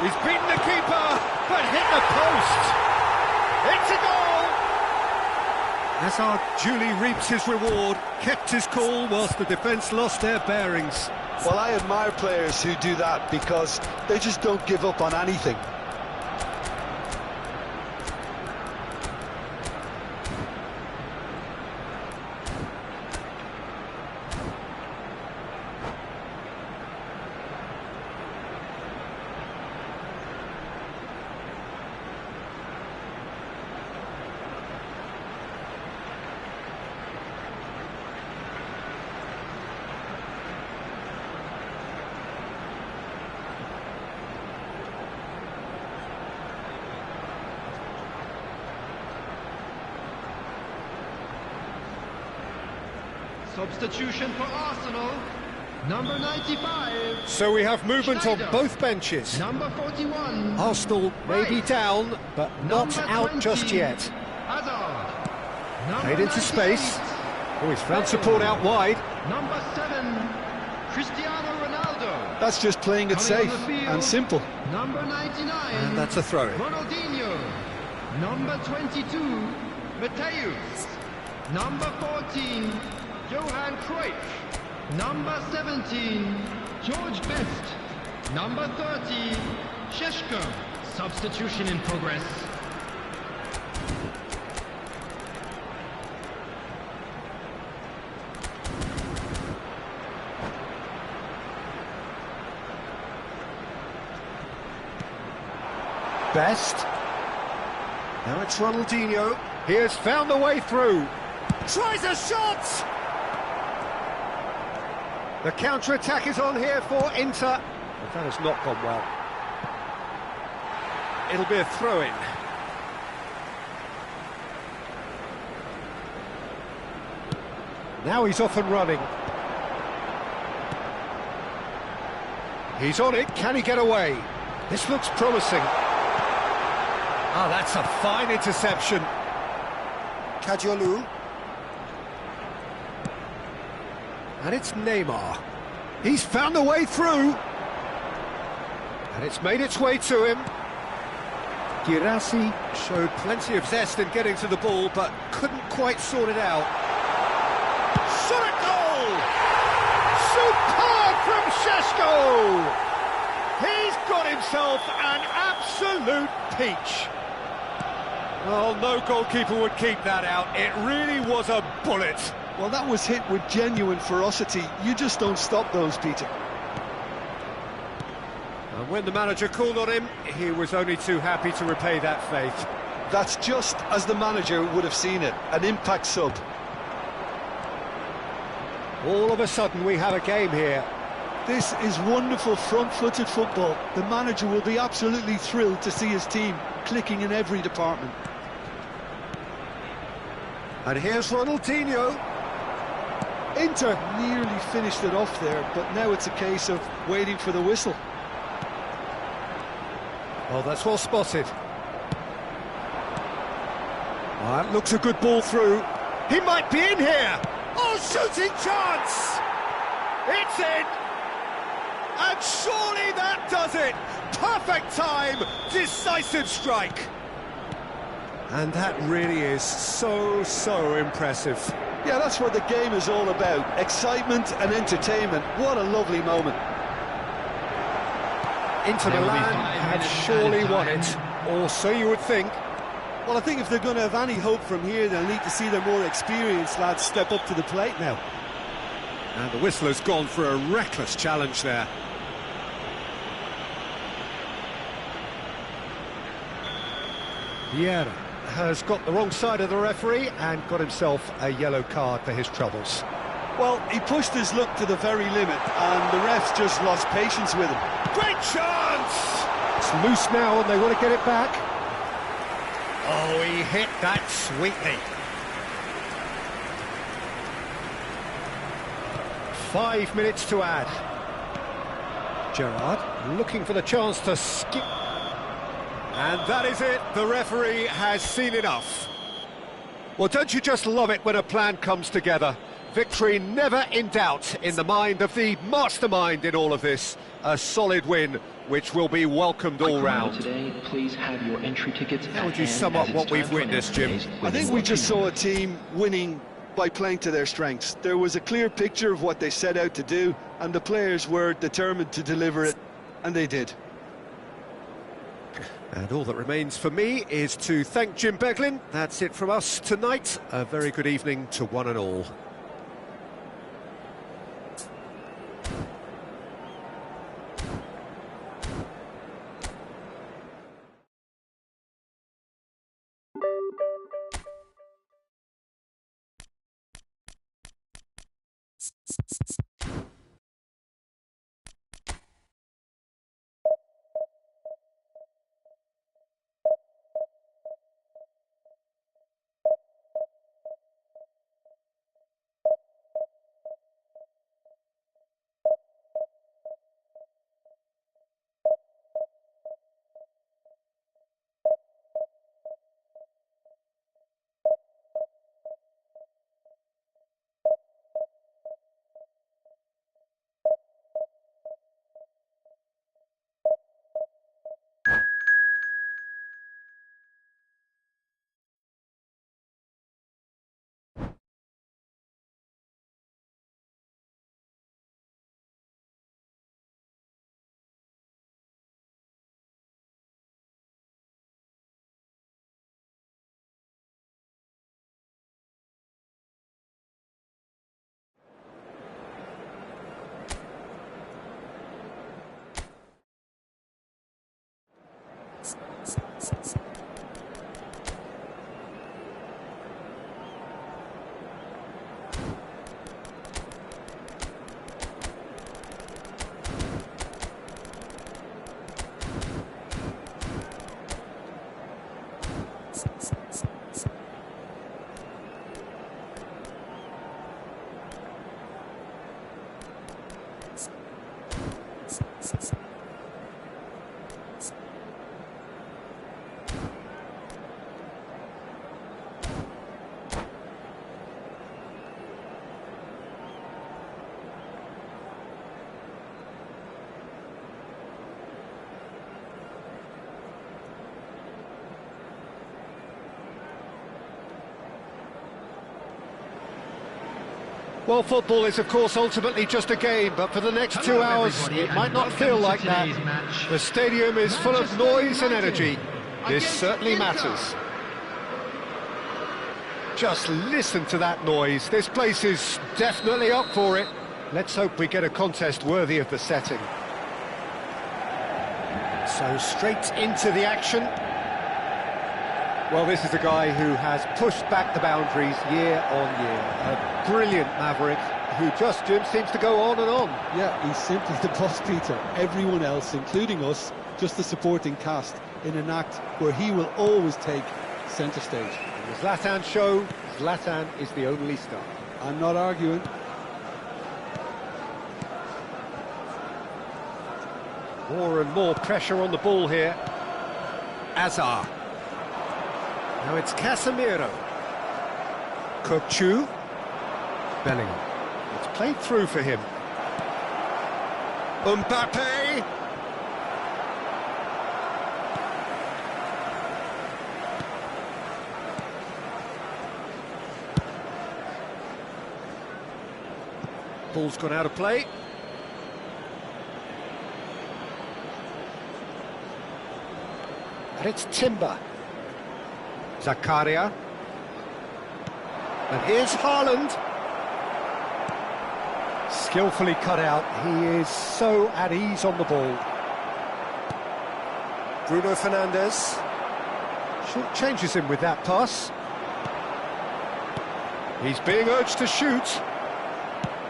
He's beaten the keeper, but hit the post. It's a goal! Hazard duly reaps his reward, kept his cool whilst the defence lost their bearings. Well, I admire players who do that because they just don't give up on anything. Substitution for Arsenal. Number 95. So we have movement Schneider. on both benches. Number 41. Arsenal may be down, but not Number out 20. just yet. Hazard. Number Played into 98. space. Oh, he's found support out wide. Number 7. Cristiano Ronaldo. That's just playing it Coming on safe the field. and simple. Number 99. And that's a throw-in. Ronaldinho. Number 22. Mateus. Number 14. Johan Cruyff. Number 17. George Best. Number 30. Šeško. Substitution in progress. Best. Now it's Ronaldinho. He has found the way through. Tries a shot! The counter-attack is on here for Inter. But that has not gone well. It'll be a throw-in. Now he's off and running. He's on it, can he get away? This looks promising. Ah, that's a fine interception. Kadiolu. And it's Neymar. He's found the way through. And it's made its way to him. Guirassy showed plenty of zest in getting to the ball, but couldn't quite sort it out. Shot at goal! Superb from Šeško! He's got himself an absolute peach. Well, no goalkeeper would keep that out. It really was a bullet. Well, that was hit with genuine ferocity. You just don't stop those, Peter. And when the manager called on him, he was only too happy to repay that faith. That's just as the manager would have seen it, an impact sub. All of a sudden, we have a game here. This is wonderful front-footed football. The manager will be absolutely thrilled to see his team clicking in every department. And here's Ronaldinho. Inter nearly finished it off there, but now it's a case of waiting for the whistle. Oh, that's well spotted. Oh, that looks a good ball through. He might be in here. Oh, shooting chance! It's in! And surely that does it! Perfect time, decisive strike. And that really is so impressive. Yeah, that's what the game is all about. Excitement and entertainment. What a lovely moment. Inter Milan had surely won it, or so you would think. Well, I think if they're going to have any hope from here, they'll need to see their more experienced lads step up to the plate now. And the whistle has gone for a reckless challenge there. Vieira has got the wrong side of the referee and got himself a yellow card for his troubles. Well, he pushed his luck to the very limit, and the refs just lost patience with him. Great chance! It's loose now and they want to get it back. Oh, he hit that sweetly. 5 minutes to add. Gerrard looking for the chance to skip. And that is it, the referee has seen enough. Well, don't you just love it when a plan comes together? Victory never in doubt in the mind of the mastermind in all of this. A solid win, which will be welcomed all round. Today, please have your entry tickets. How would you sum up what we've witnessed, Jim? I think we just saw a team winning by playing to their strengths. There was a clear picture of what they set out to do, and the players were determined to deliver it, and they did. And all that remains for me is to thank Jim Beglin. That's it from us tonight. A very good evening to one and all. Well, football is, of course, ultimately just a game, but for the next 2 hours, it might not feel like that. The stadium is full of noise and energy. This certainly matters. Just listen to that noise. This place is definitely up for it. Let's hope we get a contest worthy of the setting. So straight into the action. Well, this is a guy who has pushed back the boundaries year on year. A brilliant maverick who just, Jim, seems to go on and on. Yeah, he's simply the boss, Peter. Everyone else, including us, just the supporting cast in an act where he will always take centre stage. In the Zlatan show, Zlatan is the only star. I'm not arguing. More and more pressure on the ball here. Azar. Now it's Casemiro. Kokchu. Bellingham. It's played through for him. Mbappe. Ball's gone out of play. And it's Timber. Zakaria. And here's Haaland. Skillfully cut out. He is so at ease on the ball. Bruno Fernandes. Short changes him with that pass. He's being urged to shoot.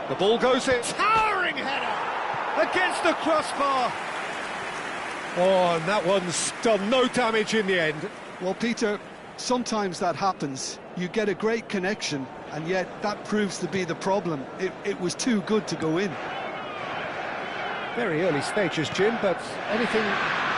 The ball goes in. Towering header against the crossbar. Oh, and that one's done no damage in the end. Well, Peter, sometimes that happens. You get a great connection, and yet that proves to be the problem. It was too good to go in. Very early stages, Jim, but anything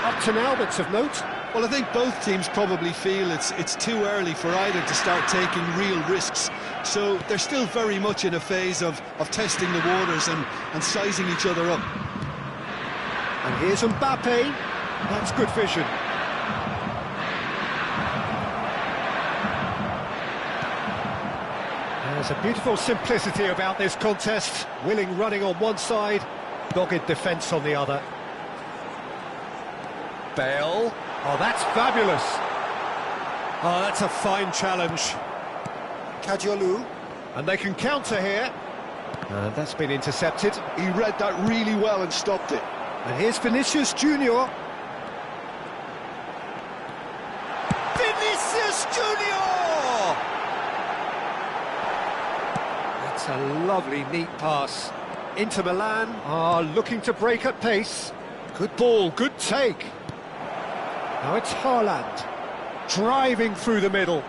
up to now that's of note? Well, I think both teams probably feel it's too early for either to start taking real risks. So they're still very much in a phase of testing the waters and sizing each other up. And here's Mbappe. That's good vision. There's a beautiful simplicity about this contest. Willing running on one side, dogged defence on the other. Bale. Oh, that's fabulous. Oh, that's a fine challenge. Kadiolu. And they can counter here. And that's been intercepted. He read that really well and stopped it. And here's Vinicius Junior. Vinicius Junior! That's a lovely, neat pass. Inter Milan are looking to break at pace. Good ball, good take. Now it's Haaland, driving through the middle.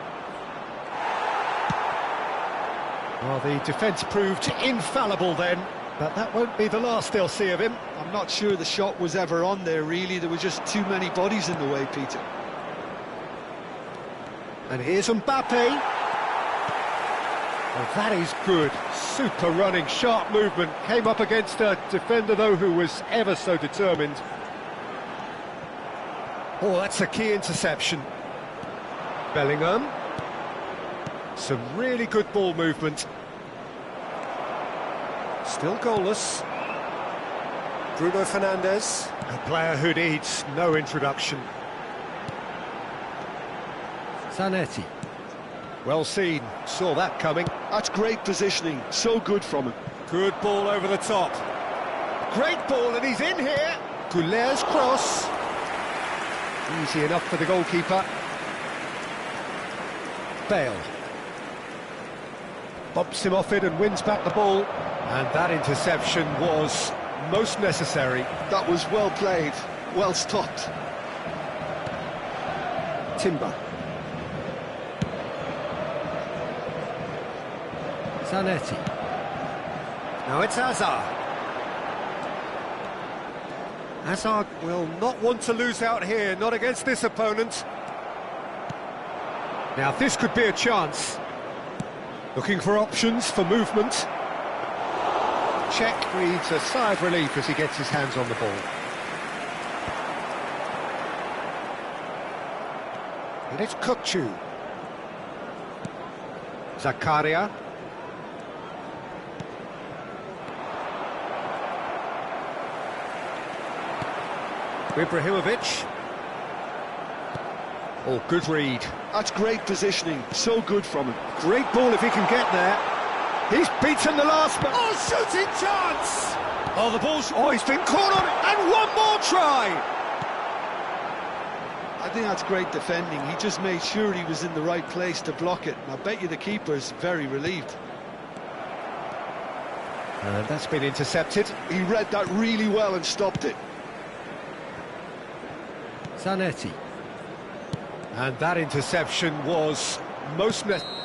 Well, the defence proved infallible then, but that won't be the last they'll see of him. I'm not sure the shot was ever on there, really. There were just too many bodies in the way, Peter. And here's Mbappe. Oh, that is good. Super running, sharp movement. Came up against a defender, though, who was ever so determined. Oh, that's a key interception. Bellingham. Some really good ball movement. Still goalless. Bruno Fernandes. A player who needs no introduction. Zanetti. Well seen, saw that coming. That's great positioning, so good from him. Good ball over the top. Great ball, and he's in here. Goulet's cross. Easy enough for the goalkeeper. Bale. Bumps him off it and wins back the ball. And that interception was most necessary. That was well played, well stopped. Timber. Zanetti. Now it's Hazard. Hazard will not want to lose out here, not against this opponent. Now this could be a chance. Looking for options for movement. Cech breathes a sigh of relief as he gets his hands on the ball. And it's Kukçu. Zakaria. Ibrahimovic. Oh, good read. That's great positioning, so good from him. Great ball if he can get there. He's beaten the last man. Oh, shooting chance! Oh, the ball's... Oh, he's been caught on it, and one more try! I think that's great defending. He just made sure he was in the right place to block it. And I bet you the keeper's very relieved. And that's been intercepted. He read that really well and stopped it. Zanetti. And that interception was most necessary.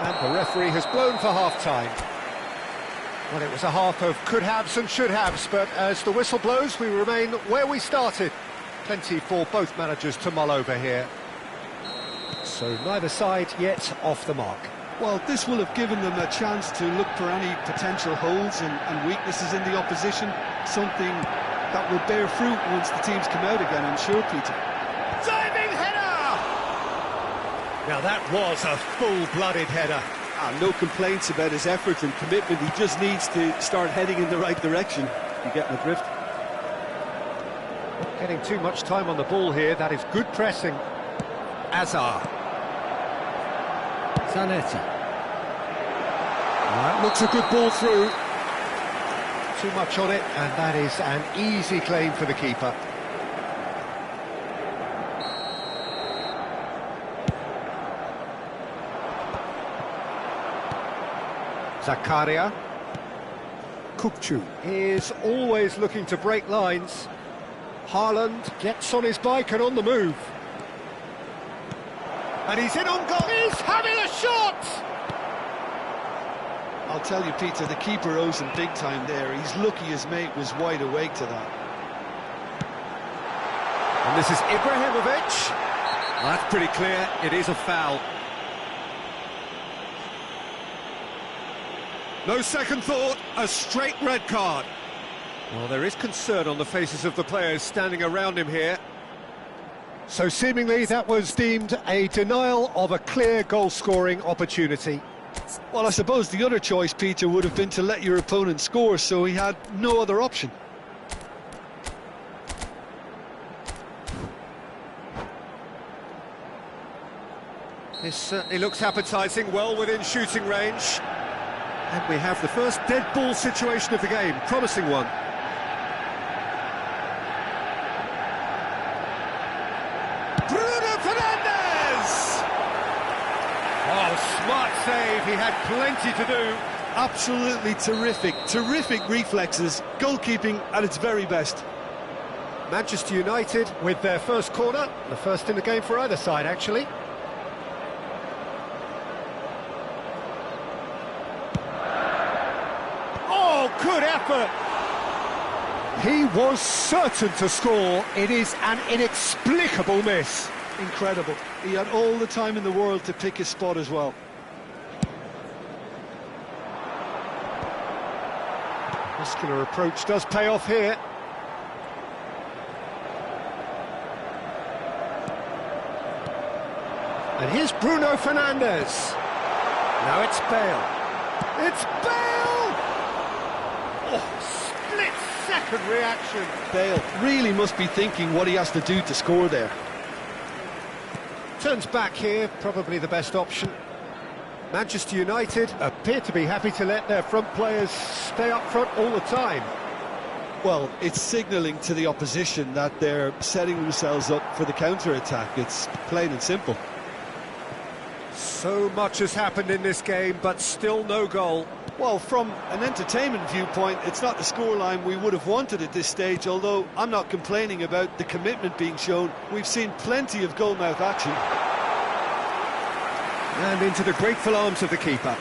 And the referee has blown for half-time. Well, it was a half of could-haves and should-haves, but as the whistle blows, we remain where we started. Plenty for both managers to mull over here. So neither side yet off the mark. Well, this will have given them a chance to look for any potential holes and weaknesses in the opposition. Something that will bear fruit once the teams come out again, I'm sure, Peter. Diving header! Now that was a full-blooded header. No complaints about his effort and commitment. He just needs to start heading in the right direction. You get my drift. Not getting too much time on the ball here. That is good pressing. Azar. Zanetti. That looks a good ball through. Too much on it, and that is an easy claim for the keeper. Zakaria. Kupchu is always looking to break lines. Haaland gets on his bike and on the move. And he's in on goal. He's having a shot! I'll tell you, Peter, the keeper owes him big time there. He's lucky his mate was wide awake to that. And this is Ibrahimovic. That's pretty clear. It is a foul. No second thought, a straight red card. Well, there is concern on the faces of the players standing around him here. So seemingly that was deemed a denial of a clear goal-scoring opportunity. Well, I suppose the other choice, Peter, would have been to let your opponent score, so he had no other option. This certainly looks appetising, well within shooting range. And we have the first dead ball situation of the game, promising one. Bruno Fernandes! Oh, smart save, he had plenty to do. Absolutely terrific reflexes, goalkeeping at its very best. Manchester United with their first corner, the first in the game for either side, actually. Good effort. He was certain to score. It is an inexplicable miss. Incredible. He had all the time in the world to pick his spot as well. Muscular approach does pay off here. And here's Bruno Fernandes. Now it's Bale. It's Bale! Oh, split-second reaction. Bale really must be thinking what he has to do to score there. Turns back here, probably the best option. Manchester United appear to be happy to let their front players stay up front all the time. Well, it's signalling to the opposition that they're setting themselves up for the counter-attack. It's plain and simple. So much has happened in this game, but still no goal. Well, from an entertainment viewpoint, it's not the scoreline we would have wanted at this stage, although I'm not complaining about the commitment being shown. We've seen plenty of goalmouth action. And into the grateful arms of the keeper.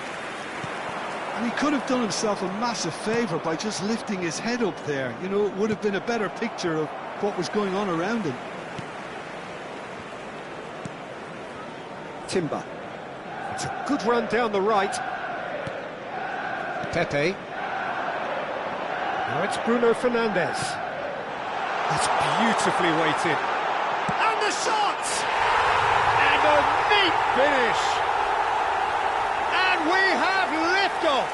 And he could have done himself a massive favour by just lifting his head up there. You know, it would have been a better picture of what was going on around him. Timber. It's a good run down the right. Pepe. Now it's Bruno Fernandes. That's beautifully weighted. And the shot! And a neat finish! And we have liftoff!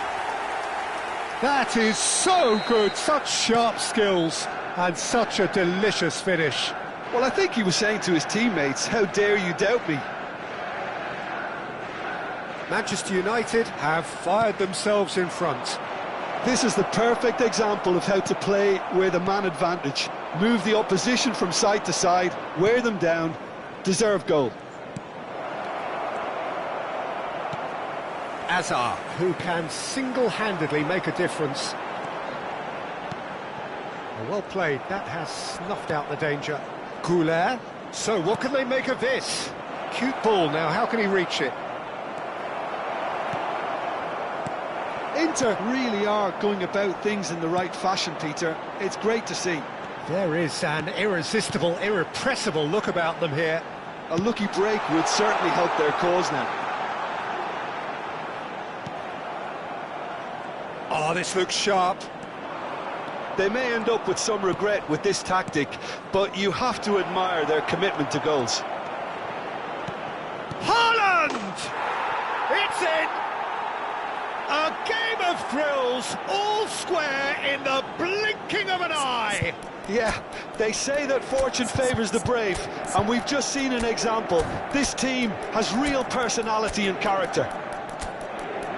That is so good, such sharp skills, and such a delicious finish. Well, I think he was saying to his teammates, how dare you doubt me? Manchester United have fired themselves in front. This is the perfect example of how to play with a man advantage. Move the opposition from side to side, wear them down, deserve goal. Azar, who can single-handedly make a difference. Well played, that has snuffed out the danger. Goulet. So what can they make of this? Cute ball now, how can he reach it? Inter really are going about things in the right fashion, Peter. It's great to see. There is an irresistible, irrepressible look about them here. A lucky break would certainly help their cause now. Oh, this looks sharp. They may end up with some regret with this tactic, but you have to admire their commitment to goals. Haaland! It's in! A game of thrills, all square in the blinking of an eye. Yeah, they say that fortune favours the brave, and we've just seen an example. This team has real personality and character.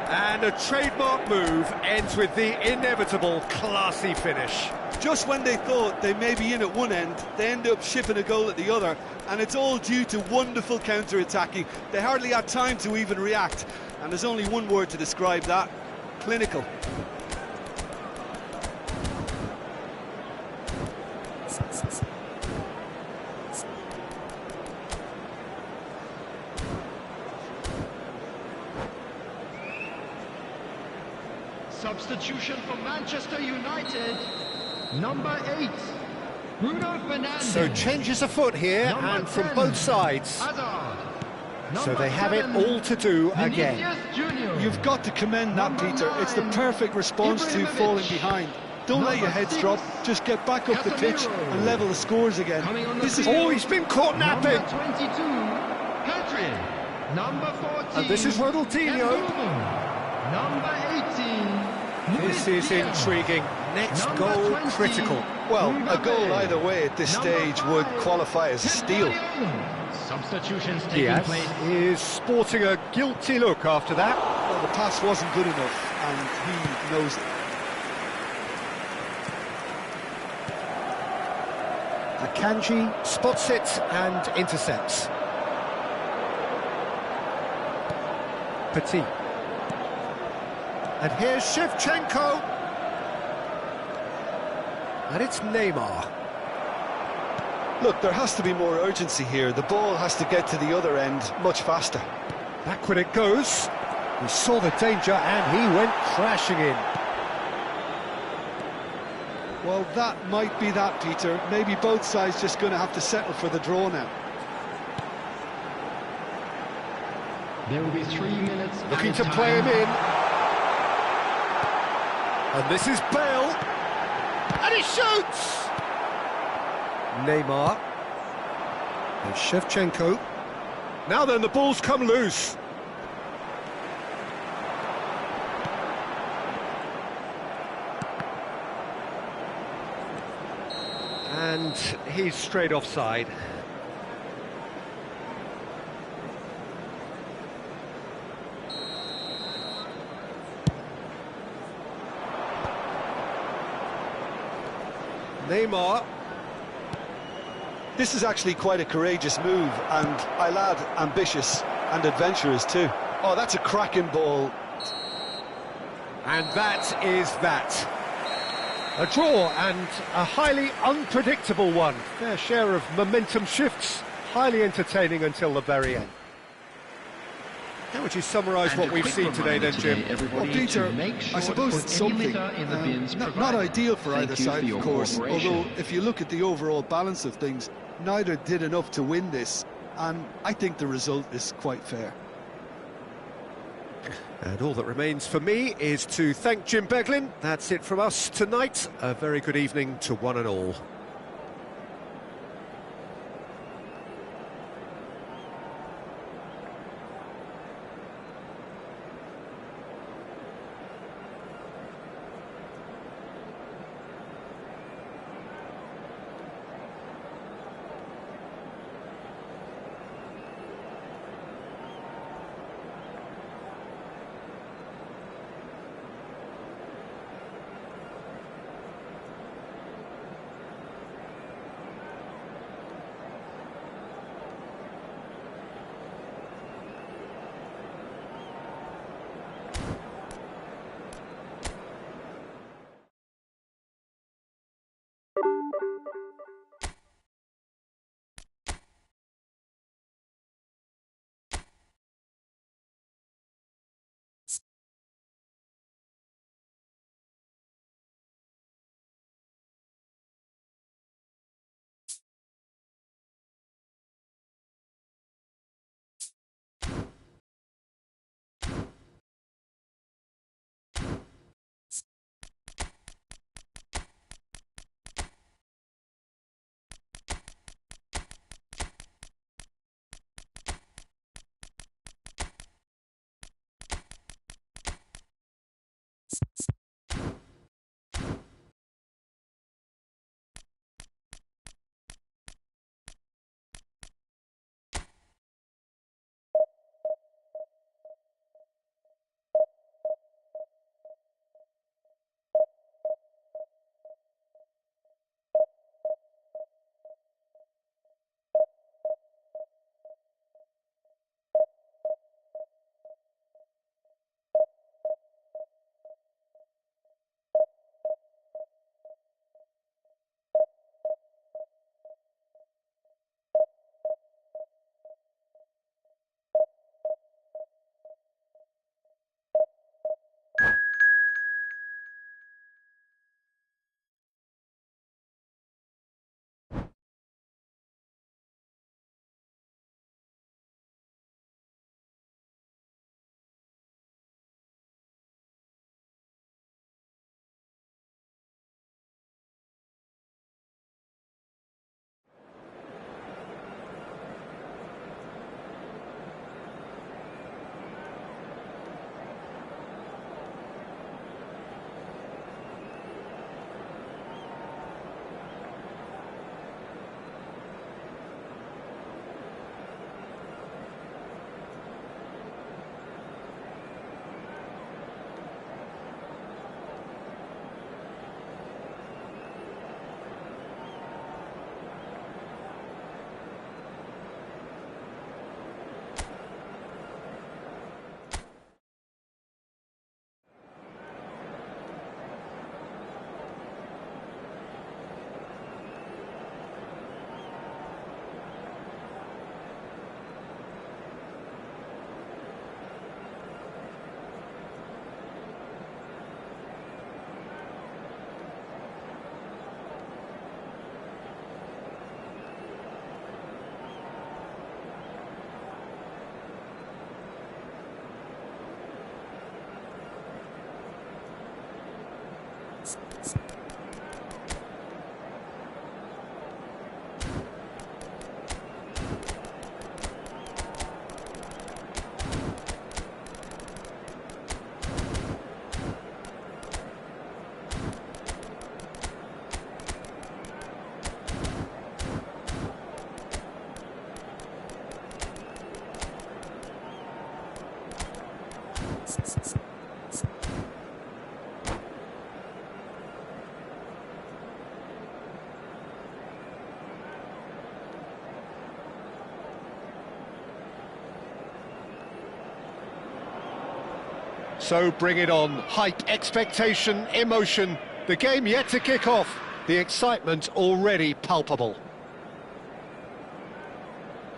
And a trademark move ends with the inevitable classy finish. Just when they thought they may be in at one end, they end up shipping a goal at the other, and it's all due to wonderful counter-attacking. They hardly had time to even react, and there's only one word to describe that: clinical. Substitution for Manchester United. Number 8, Bruno Fernandes. So changes afoot here, Number and from 10, both sides. Hazard. So Number they have it 7, all to do again. Vinicius Junior. You've got to commend that, Number Peter. It's the 9, perfect response to Ibrahimovic. falling behind. Don't let Number your heads 6, drop, just get back up the pitch Casemiro. and level the scores again. Coming on the This is field. Oh, he's been caught napping. Number 22, Pedri. Number 14, And this is Ronaldinho. Mbumo. Number 18, This Luis is Diaz. intriguing. Next Number goal 20, critical. Well, a Mbappe. goal either way at this Number stage would 5, qualify as a steal. Substitutions taking Diaz place. is sporting a guilty look after that. Well, the pass wasn't good enough, and he knows it. Akanji spots it and intercepts. Petit. And here's Shevchenko. And it's Neymar. Look, there has to be more urgency here. The ball has to get to the other end much faster. Backward it goes. He saw the danger and he went crashing in. Well, that might be that, Peter. Maybe both sides just going to have to settle for the draw now. There will be 3 minutes. Looking added to play time. him in. And this is Bale. And he shoots! Neymar. And Shevchenko. Now then, the ball's come loose. And he's straight offside. Neymar. This is actually quite a courageous move, and I'll add ambitious and adventurous too. Oh, that's a cracking ball. And that is that. A draw and a highly unpredictable one. Fair share of momentum shifts. Highly entertaining until the very end. How would you summarise what we've seen today then, Jim? Well, Peter, I suppose it's something. Not ideal for either side, of course, although if you look at the overall balance of things, neither did enough to win this, and I think the result is quite fair. And all that remains for me is to thank Jim Beglin. That's it from us tonight. A very good evening to one and all. So bring it on. Hype, expectation, emotion. The game yet to kick off. The excitement already palpable.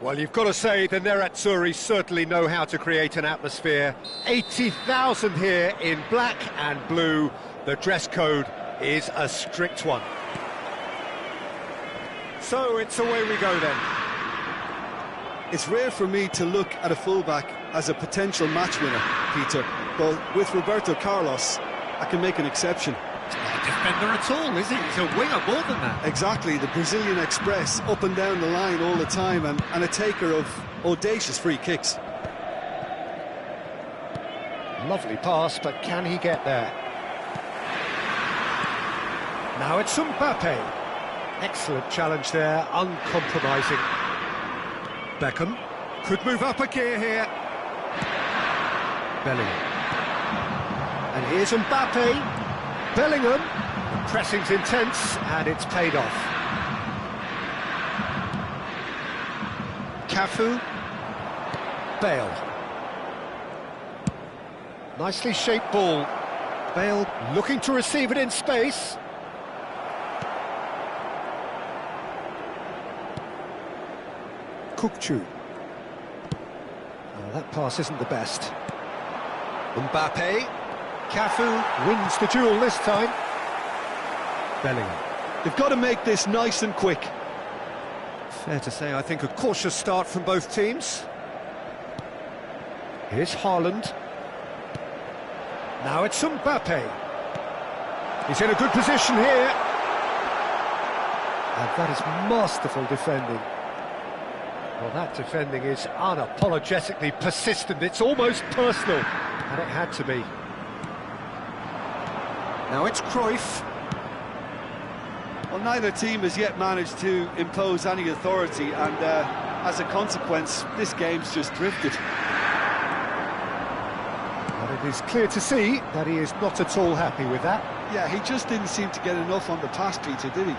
Well, you've got to say the Nerazzurri certainly know how to create an atmosphere. 80,000 here in black and blue. The dress code is a strict one. So it's away we go then. It's rare for me to look at a fullback as a potential match winner, Peter, but with Roberto Carlos, I can make an exception. He's not a defender at all, is he? He's a winger more than that. Exactly, the Brazilian Express, up and down the line all the time, and a taker of audacious free kicks. Lovely pass, but can he get there? Now it's Mbappe. Excellent challenge there, uncompromising. Beckham could move up a gear here. Bellingham. And here's Mbappe. Bellingham. The pressing's intense, and it's paid off. Cafu. Bale. Nicely shaped ball. Bale looking to receive it in space. Kukçu. Oh, that pass isn't the best. Mbappe. Cafu wins the duel this time. Bellingham. They've got to make this nice and quick. Fair to say, I think a cautious start from both teams. Here's Haaland. Now it's Mbappe. He's in a good position here. And that is masterful defending. Well, that defending is unapologetically persistent. It's almost personal, and it had to be. Now it's Cruyff. Well, neither team has yet managed to impose any authority, and as a consequence, this game's just drifted. But it is clear to see that he is not at all happy with that. Yeah, he just didn't seem to get enough on the pass, Peter, did he?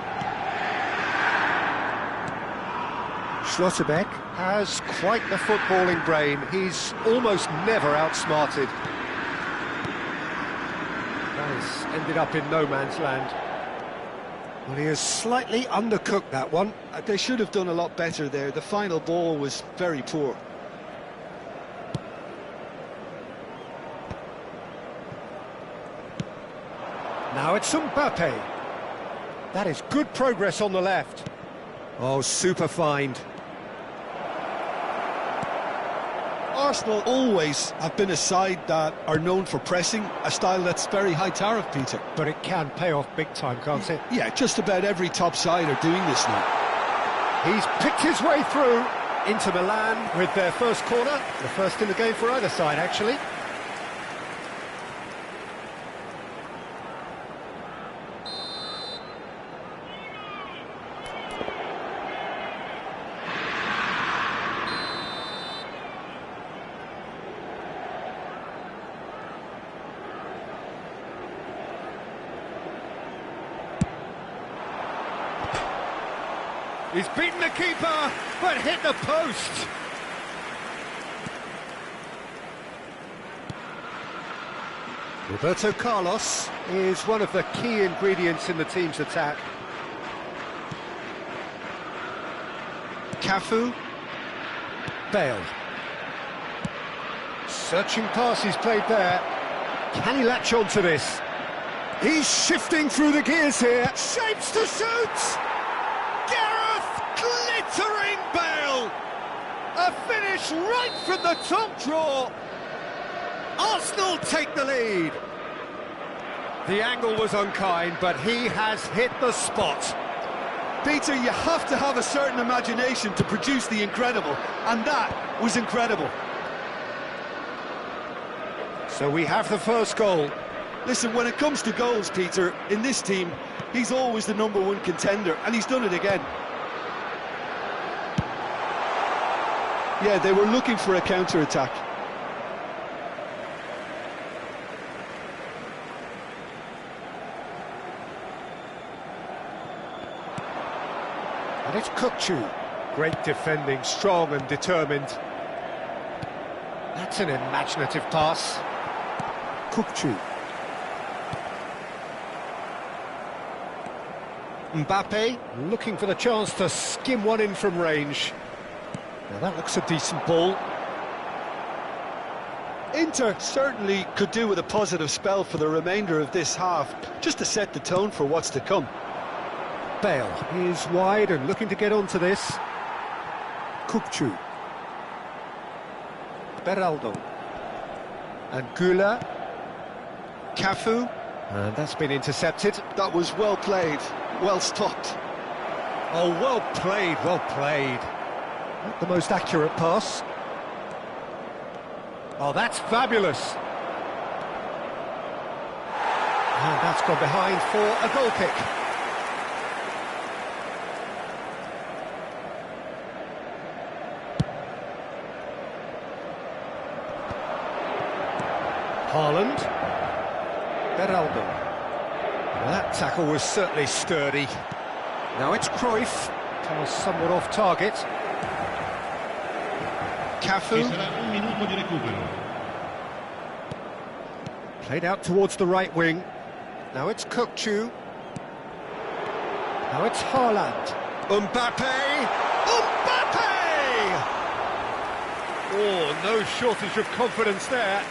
Schlotterbeck has quite the footballing brain. He's almost never outsmarted. That has ended up in no man's land. Well, he has slightly undercooked that one. They should have done a lot better there. The final ball was very poor. Now it's Mbappe. That is good progress on the left. Oh, super find. Arsenal always have been a side that are known for pressing, a style that's very high tariff, Peter. But it can pay off big time, can't it? Yeah, just about every top side are doing this now. He's picked his way through into Milan with their first corner. The first in the game for either side, actually. He's beaten the keeper, but hit the post. Roberto Carlos is one of the key ingredients in the team's attack. Cafu. Bale. Searching pass he's played there. Can he latch on to this? He's shifting through the gears here. Shapes to shoot! Glittering Bale! A finish right from the top draw! Arsenal take the lead! The angle was unkind, but he has hit the spot. Peter, you have to have a certain imagination to produce the incredible, and that was incredible. So we have the first goal. Listen, when it comes to goals, Peter, in this team, he's always the #1 contender, and he's done it again. Yeah, they were looking for a counter-attack. And it's Kukçu. Great defending, strong and determined. That's an imaginative pass. Kukçu. Mbappe looking for the chance to skim one in from range. Now that looks a decent ball. Inter certainly could do with a positive spell for the remainder of this half, just to set the tone for what's to come. Bale is wide and looking to get onto this. Kukçu. Beraldo. And Güler. Cafu. And that's been intercepted. That was well played, well stopped. Oh, well played, well played. Not the most accurate pass. Oh, that's fabulous. And that's gone behind for a goal kick. Haaland. Beraldo. Well, that tackle was certainly sturdy. Now it's Cruyff. Was somewhat off target. Cafu. Played out towards the right wing. Now it's Kukçu. Now it's Haaland. Mbappe! Mbappe! Oh, no shortage of confidence there.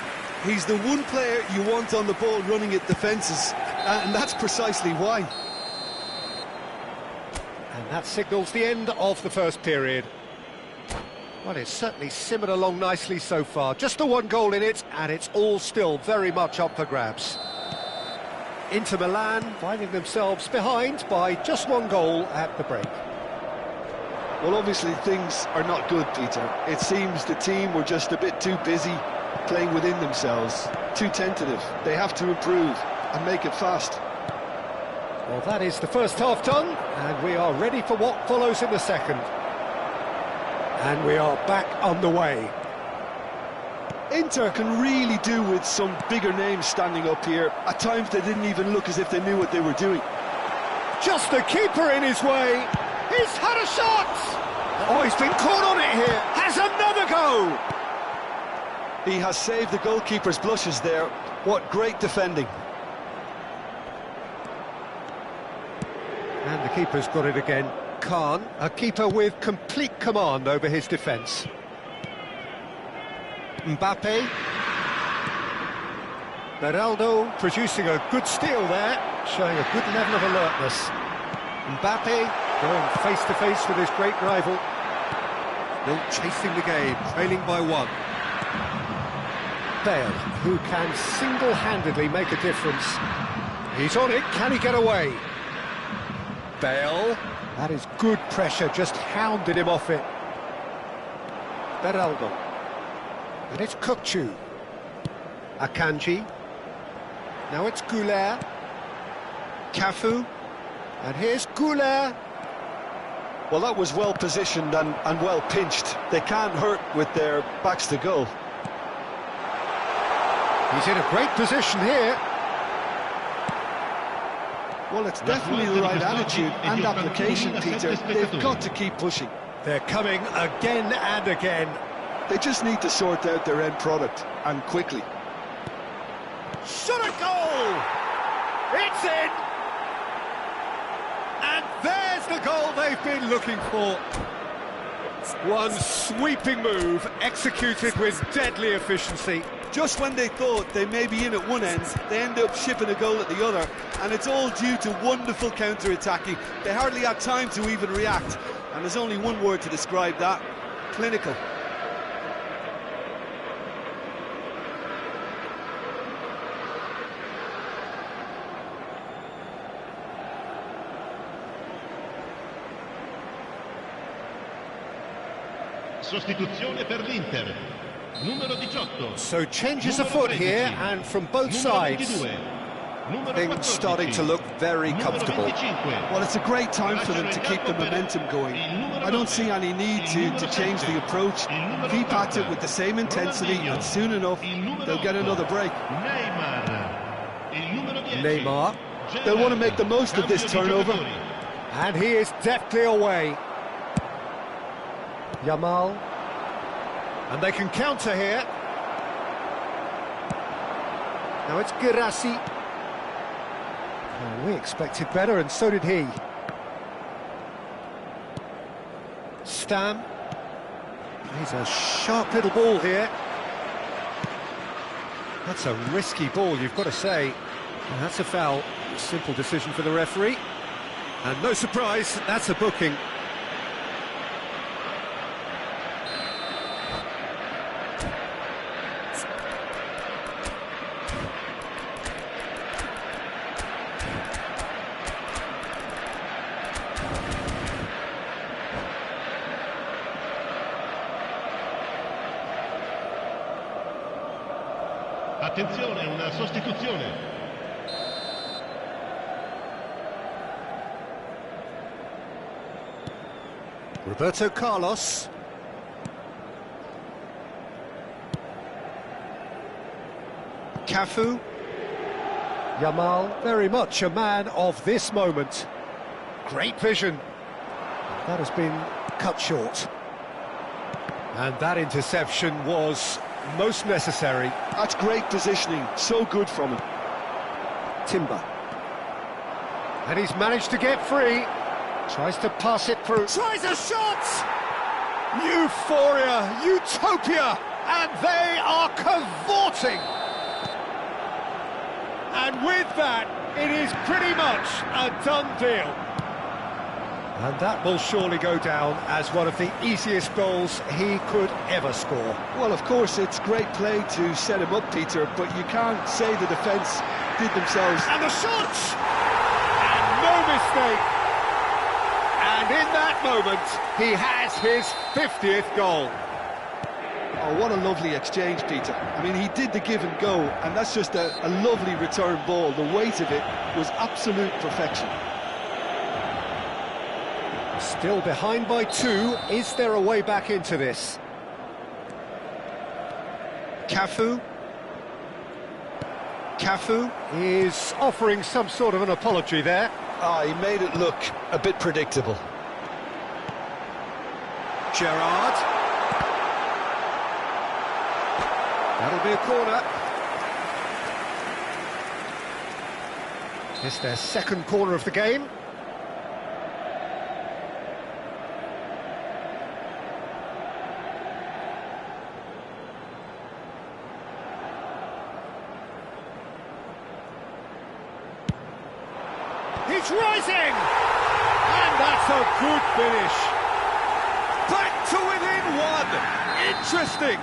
He's the one player you want on the ball running at defences, and that's precisely why. And that signals the end of the first period. Well, it's certainly simmered along nicely so far. Just the one goal in it, and it's all still very much up for grabs. Inter Milan finding themselves behind by just one goal at the break. Well, obviously things are not good, Peter. It seems the team were just a bit too busy playing within themselves, too tentative. They have to improve and make it fast. Well, that is the first half done, and we are ready for what follows in the second. And we are back on the way. Inter can really do with some bigger names standing up here. At times they didn't even look as if they knew what they were doing. Just the keeper in his way. He's had a shot. Oh, he's been caught on it here. Has another go. He has saved the goalkeeper's blushes there. What great defending. And the keeper's got it again. Kahn, a keeper with complete command over his defence. Mbappe. Beraldo producing a good steal there, showing a good level of alertness. Mbappe going face-to-face with his great rival. Still chasing the game, trailing by one. Bale, who can single-handedly make a difference. He's on it, can he get away? Bale, that is good pressure, just hounded him off it. Beraldo. And it's Kukçu. Akanji. Now it's Güler. Cafu. And here's Güler. Well, that was well positioned and well pinched. They can't hurt with their backs to goal. He's in a great position here. Well, it's definitely the right attitude and application, Peter. They've got to keep pushing. They're coming again and again. They just need to sort out their end product, and quickly. Shot a goal! It's in! And there's the goal they've been looking for. One sweeping move, executed with deadly efficiency. Just when they thought they may be in at one end, they end up shipping a goal at the other, and it's all due to wonderful counter-attacking. They hardly had time to even react, and there's only one word to describe that: clinical. Sostituzione per l'Inter. Numero 18. So changes afoot here, and from both sides. Things starting to look very comfortable. Well, it's a great time for them to keep the momentum going. I don't see any need to change the approach. Keep at it with the same intensity, and soon enough, they'll get another break. Neymar. They'll want to make the most of this turnover. And he is deftly away. Yamal. And they can counter here. Now it's Guirassy. Well, we expected better, and so did he. Stam. He's a sharp little ball here. That's a risky ball, you've got to say. And that's a foul. Simple decision for the referee. And no surprise, that's a booking. Attenzione, una sostituzione. Roberto Carlos. Cafu. Yamal, very much a man of this moment. Great vision. That has been cut short. And that interception was most necessary. That's great positioning, so good from him. Timber. And he's managed to get free. Tries to pass it through. Tries a shot! Euphoria, utopia, and they are cavorting. And with that, it is pretty much a done deal. And that will surely go down as one of the easiest goals he could ever score. Well, of course, it's great play to set him up, Peter, but you can't say the defence did themselves. And the shot! And no mistake. And in that moment, he has his 50th goal. Oh, what a lovely exchange, Peter. I mean, he did the give and go, and that's just a lovely return ball. The weight of it was absolute perfection. Still behind by 2. Is there a way back into this? Cafu. Cafu is offering some sort of an apology there. He made it look a bit predictable. Gerrard. That'll be a corner. It's their second corner of the game. He's rising! And that's a good finish. Back to within 1. Interesting.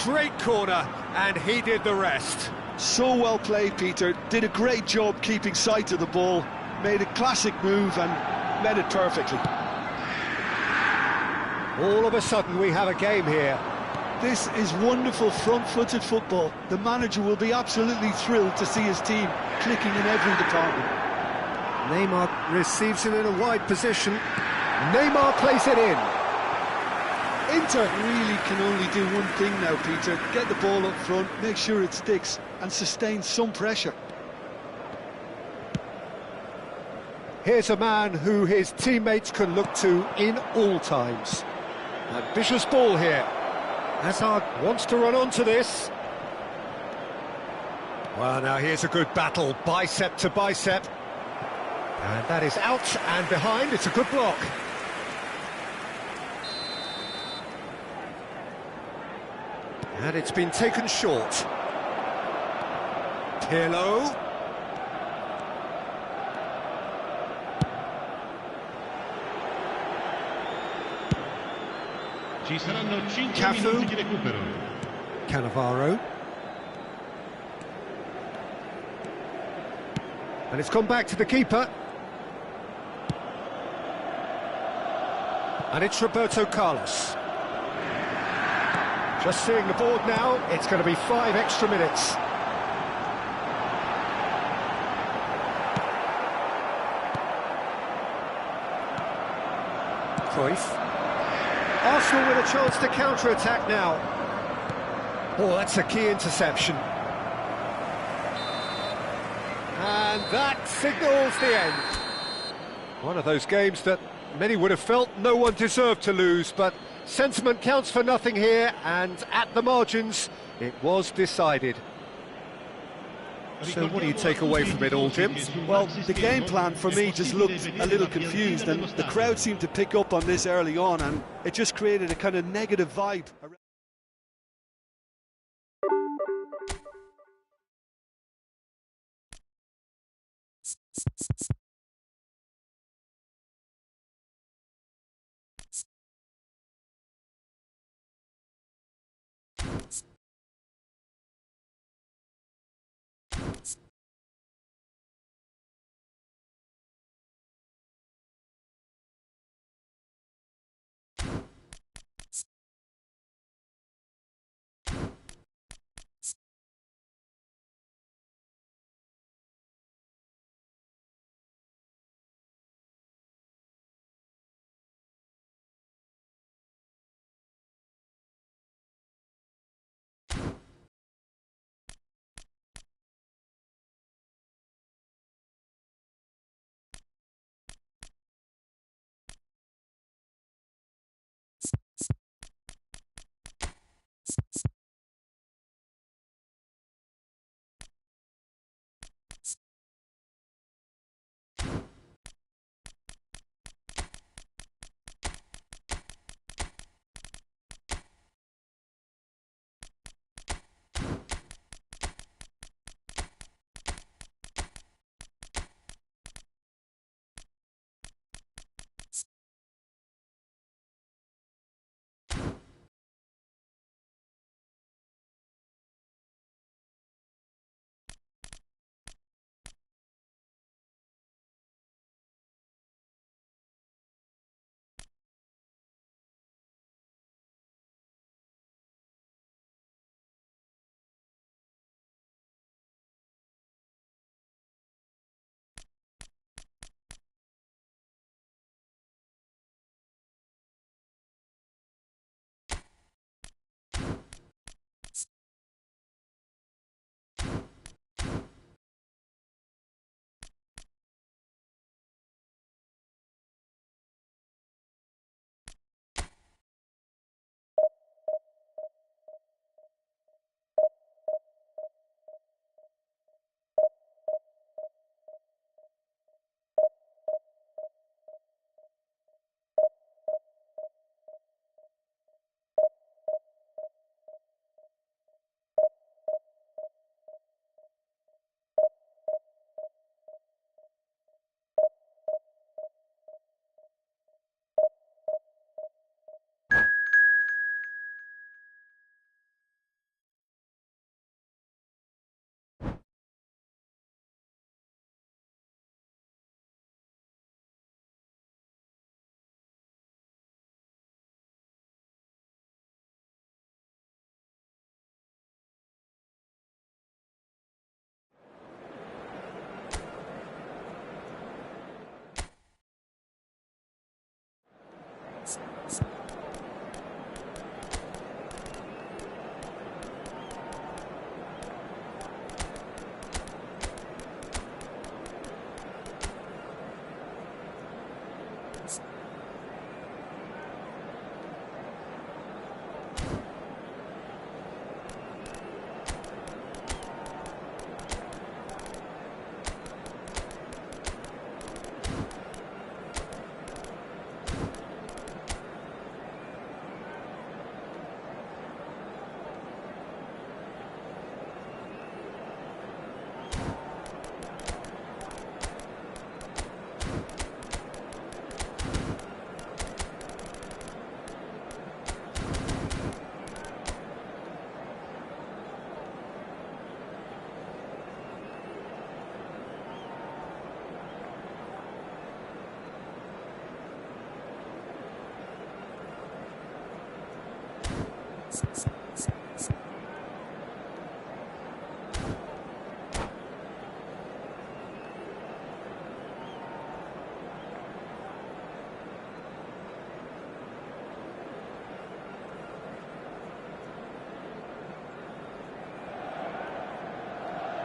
Great corner, and he did the rest. So well played, Peter. Did a great job keeping sight of the ball. Made a classic move and met it perfectly. All of a sudden, we have a game here. This is wonderful front-footed football. The manager will be absolutely thrilled to see his team clicking in every department. Neymar receives it in a wide position. Neymar plays it in. Inter really can only do one thing now, Peter. Get the ball up front, make sure it sticks, and sustain some pressure. Here's a man who his teammates can look to in all times. Ambitious ball here. Hazard wants to run onto this. Well, now here's a good battle, bicep to bicep. And that is out and behind. It's a good block. And it's been taken short. Pirlo. Ci saranno 5 Cafu. minuti di recupero. Cannavaro. And it's gone back to the keeper. And it's Roberto Carlos. Just seeing the board now, it's going to be 5 extra minutes. Cruyff. Arsenal with a chance to counter-attack now. Oh, that's a key interception. And that signals the end. One of those games that many would have felt no one deserved to lose, but sentiment counts for nothing here, and at the margins, it was decided. So what do you take away from it all, Jim? Well, the game plan for me just looked a little confused, and the crowd seemed to pick up on this early on, and it just created a kind of negative vibe.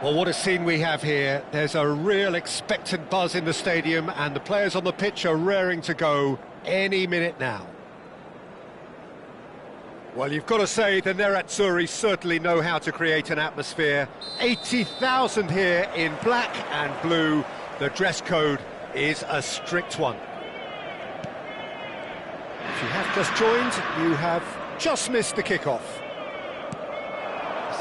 Well, what a scene we have here. There's a real expectant buzz in the stadium, and the players on the pitch are raring to go any minute now. Well, you've got to say the Nerazzurri certainly know how to create an atmosphere. 80,000 here in black and blue. The dress code is a strict one. If you have just joined, you have just missed the kickoff.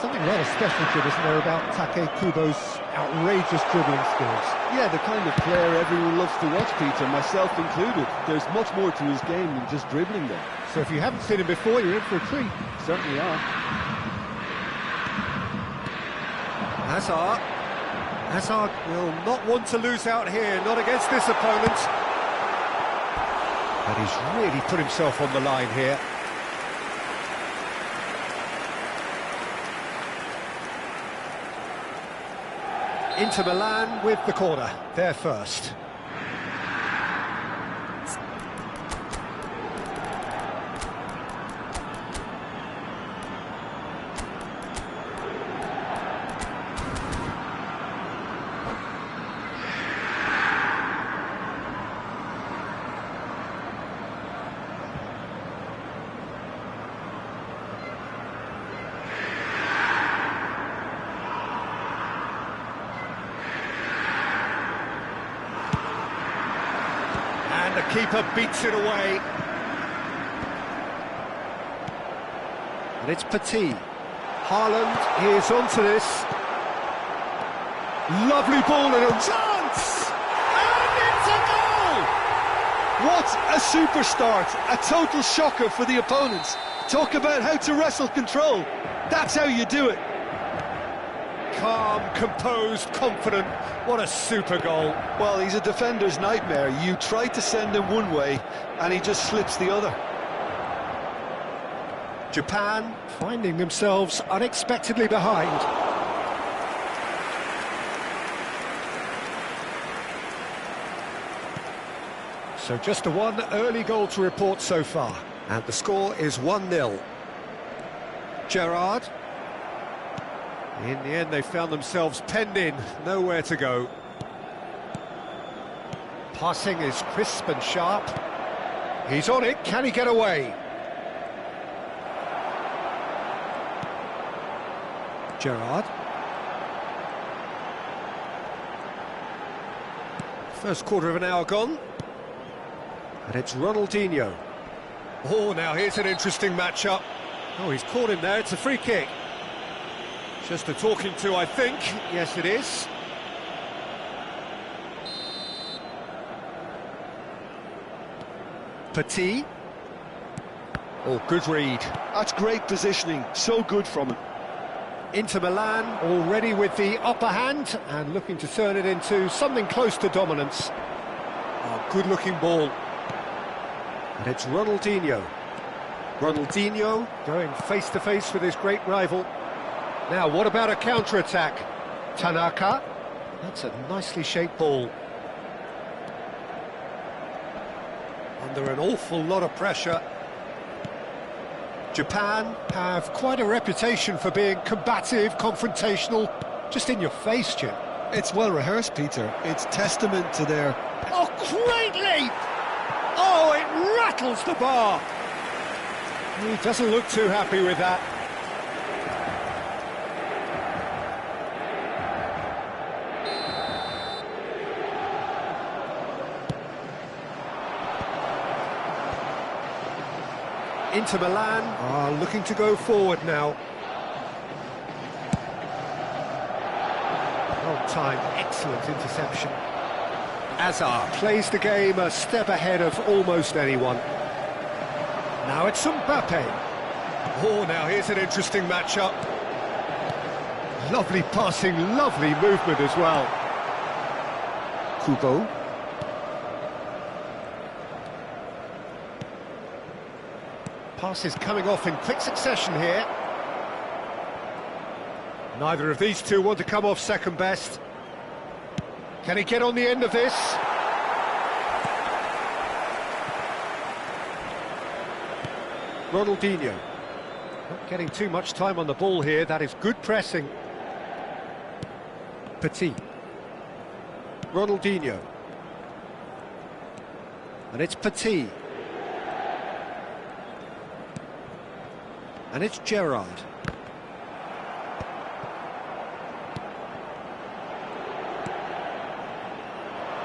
Something rather special, kid, isn't there, about Take Kubo's outrageous dribbling skills? Yeah, the kind of player everyone loves to watch, Peter, myself included. There's much more to his game than just dribbling them. So if you haven't seen him before, you're in for a treat. Certainly are. Hazard will not want to lose out here, not against this opponent. And he's really put himself on the line here. Inter Milan with the corner, they're first. And the keeper beats it away. And it's Petit. Haaland is onto this. Lovely ball and a chance! And it's a goal! What a super start! A total shocker for the opponents. Talk about how to wrestle control. That's how you do it. Calm, composed, confident. What a super goal. Well, he's a defender's nightmare. You try to send him one way, and he just slips the other. Japan finding themselves unexpectedly behind. So just the one early goal to report so far. And the score is 1-0. Gerrard. In the end, they found themselves penned in, nowhere to go. Passing is crisp and sharp. He's on it, can he get away? Gerrard. First quarter of an hour gone. And it's Ronaldinho. Oh, now here's an interesting matchup. Oh, he's caught him there, it's a free kick. Just a talking to, I think. Yes, it is. Petit. Oh, good read. That's great positioning. So good from him. Inter Milan already with the upper hand and looking to turn it into something close to dominance. Oh, good-looking ball. And it's Ronaldinho. Ronaldinho going face-to-face with his great rival. Now, what about a counter-attack? Tanaka. That's a nicely shaped ball. Under an awful lot of pressure. Japan have quite a reputation for being combative, confrontational, just in your face, Jim. It's well rehearsed, Peter. It's testament to their... Oh, great leap! Oh, it rattles the bar! He doesn't look too happy with that. Inter Milan are looking to go forward now. Well timed, excellent interception. Hazard plays the game a step ahead of almost anyone. Now it's Mbappe. Oh, now here's an interesting matchup. Lovely passing, lovely movement as well. Kubo. Passes coming off in quick succession here. Neither of these two want to come off second best. Can he get on the end of this? Ronaldinho. Not getting too much time on the ball here, that is good pressing. Petit. Ronaldinho. And it's Petit. And it's Gerrard.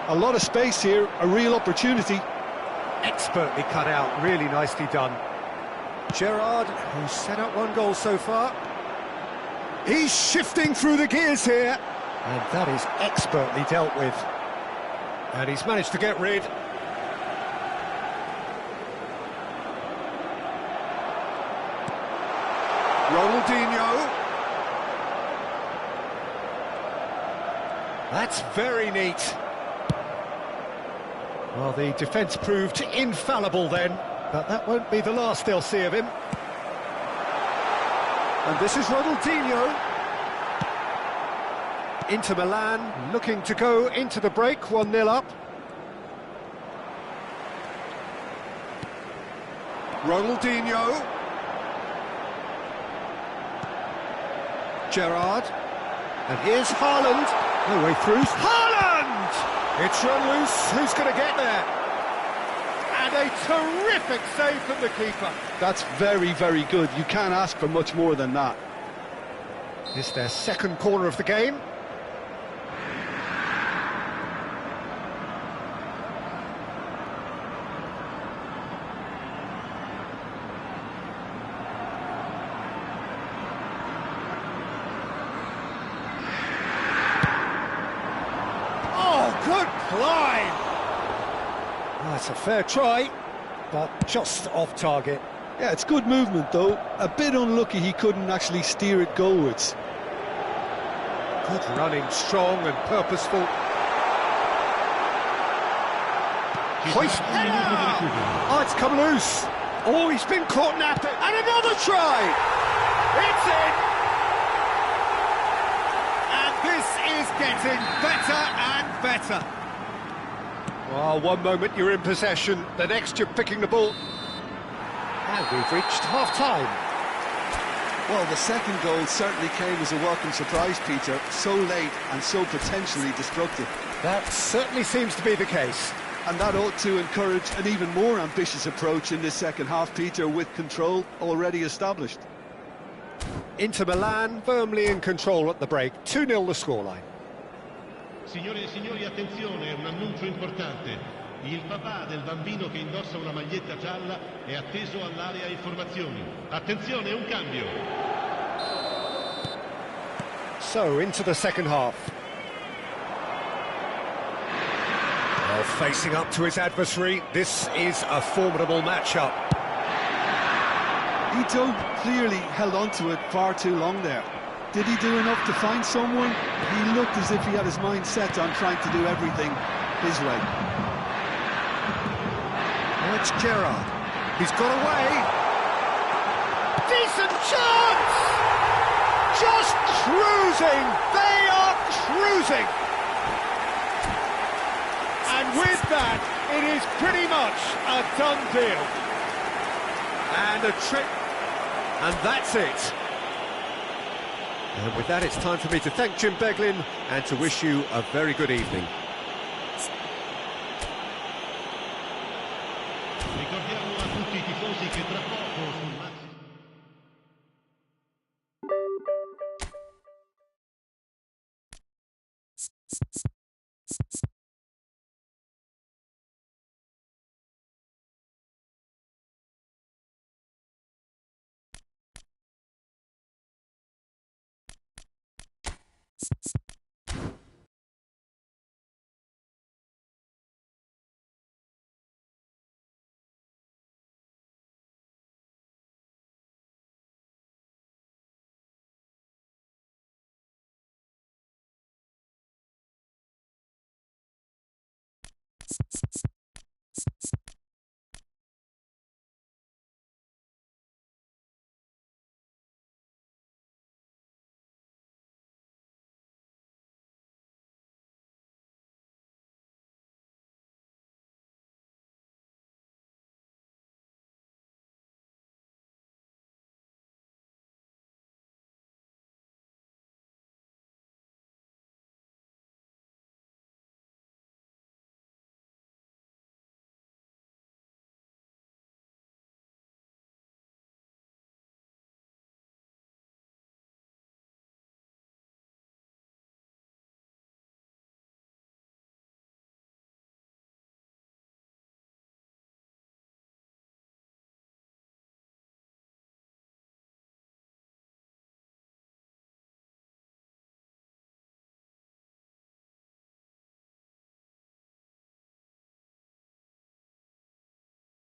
A lot of space here, a real opportunity. Expertly cut out, really nicely done. Gerrard, who's set up one goal so far. He's shifting through the gears here. And that is expertly dealt with. And he's managed to get rid. Ronaldinho. That's very neat. Well, the defence proved infallible then, but that won't be the last they'll see of him. And this is Ronaldinho. Inter Milan looking to go into the break, 1-0 up. Ronaldinho. Gerrard. And here's Haaland. No way through. Haaland! It's run loose. Who's going to get there? And a terrific save from the keeper. That's very, very good. You can't ask for much more than that. It's their second corner of the game. Good climb! That's a fair try, but just off target. Yeah, it's good movement though. A bit unlucky he couldn't actually steer it goalwards. Good running, strong and purposeful. Hoist. Oh, it's come loose. Oh, he's been caught napping. And another try! It's in! This is getting better and better. Well, one moment you're in possession, the next you're picking the ball. And we've reached half-time. Well, the second goal certainly came as a welcome surprise, Peter. So late and so potentially destructive. That certainly seems to be the case. And that ought to encourage an even more ambitious approach in this second half, Peter, with control already established. Inter Milan firmly in control at the break. 2-0 the scoreline. Signore e signori, attenzione, un annuncio importante. Il papà del bambino che indossa una maglietta gialla è atteso all'area informazioni. Attenzione, un cambio. So, into the second half. Well, facing up to his adversary, this is a formidable matchup. Ito clearly held on to it far too long there. Did he do enough to find someone? He looked as if he had his mind set on trying to do everything his way. Now it's Gerrard. He's got away. Decent chance! Just cruising! They are cruising! And with that, it is pretty much a done deal. And a trick. And that's it. And with that, it's time for me to thank Jim Beglin and to wish you a very good evening. Ricordiamo a tutti I tifosi che tra poco sul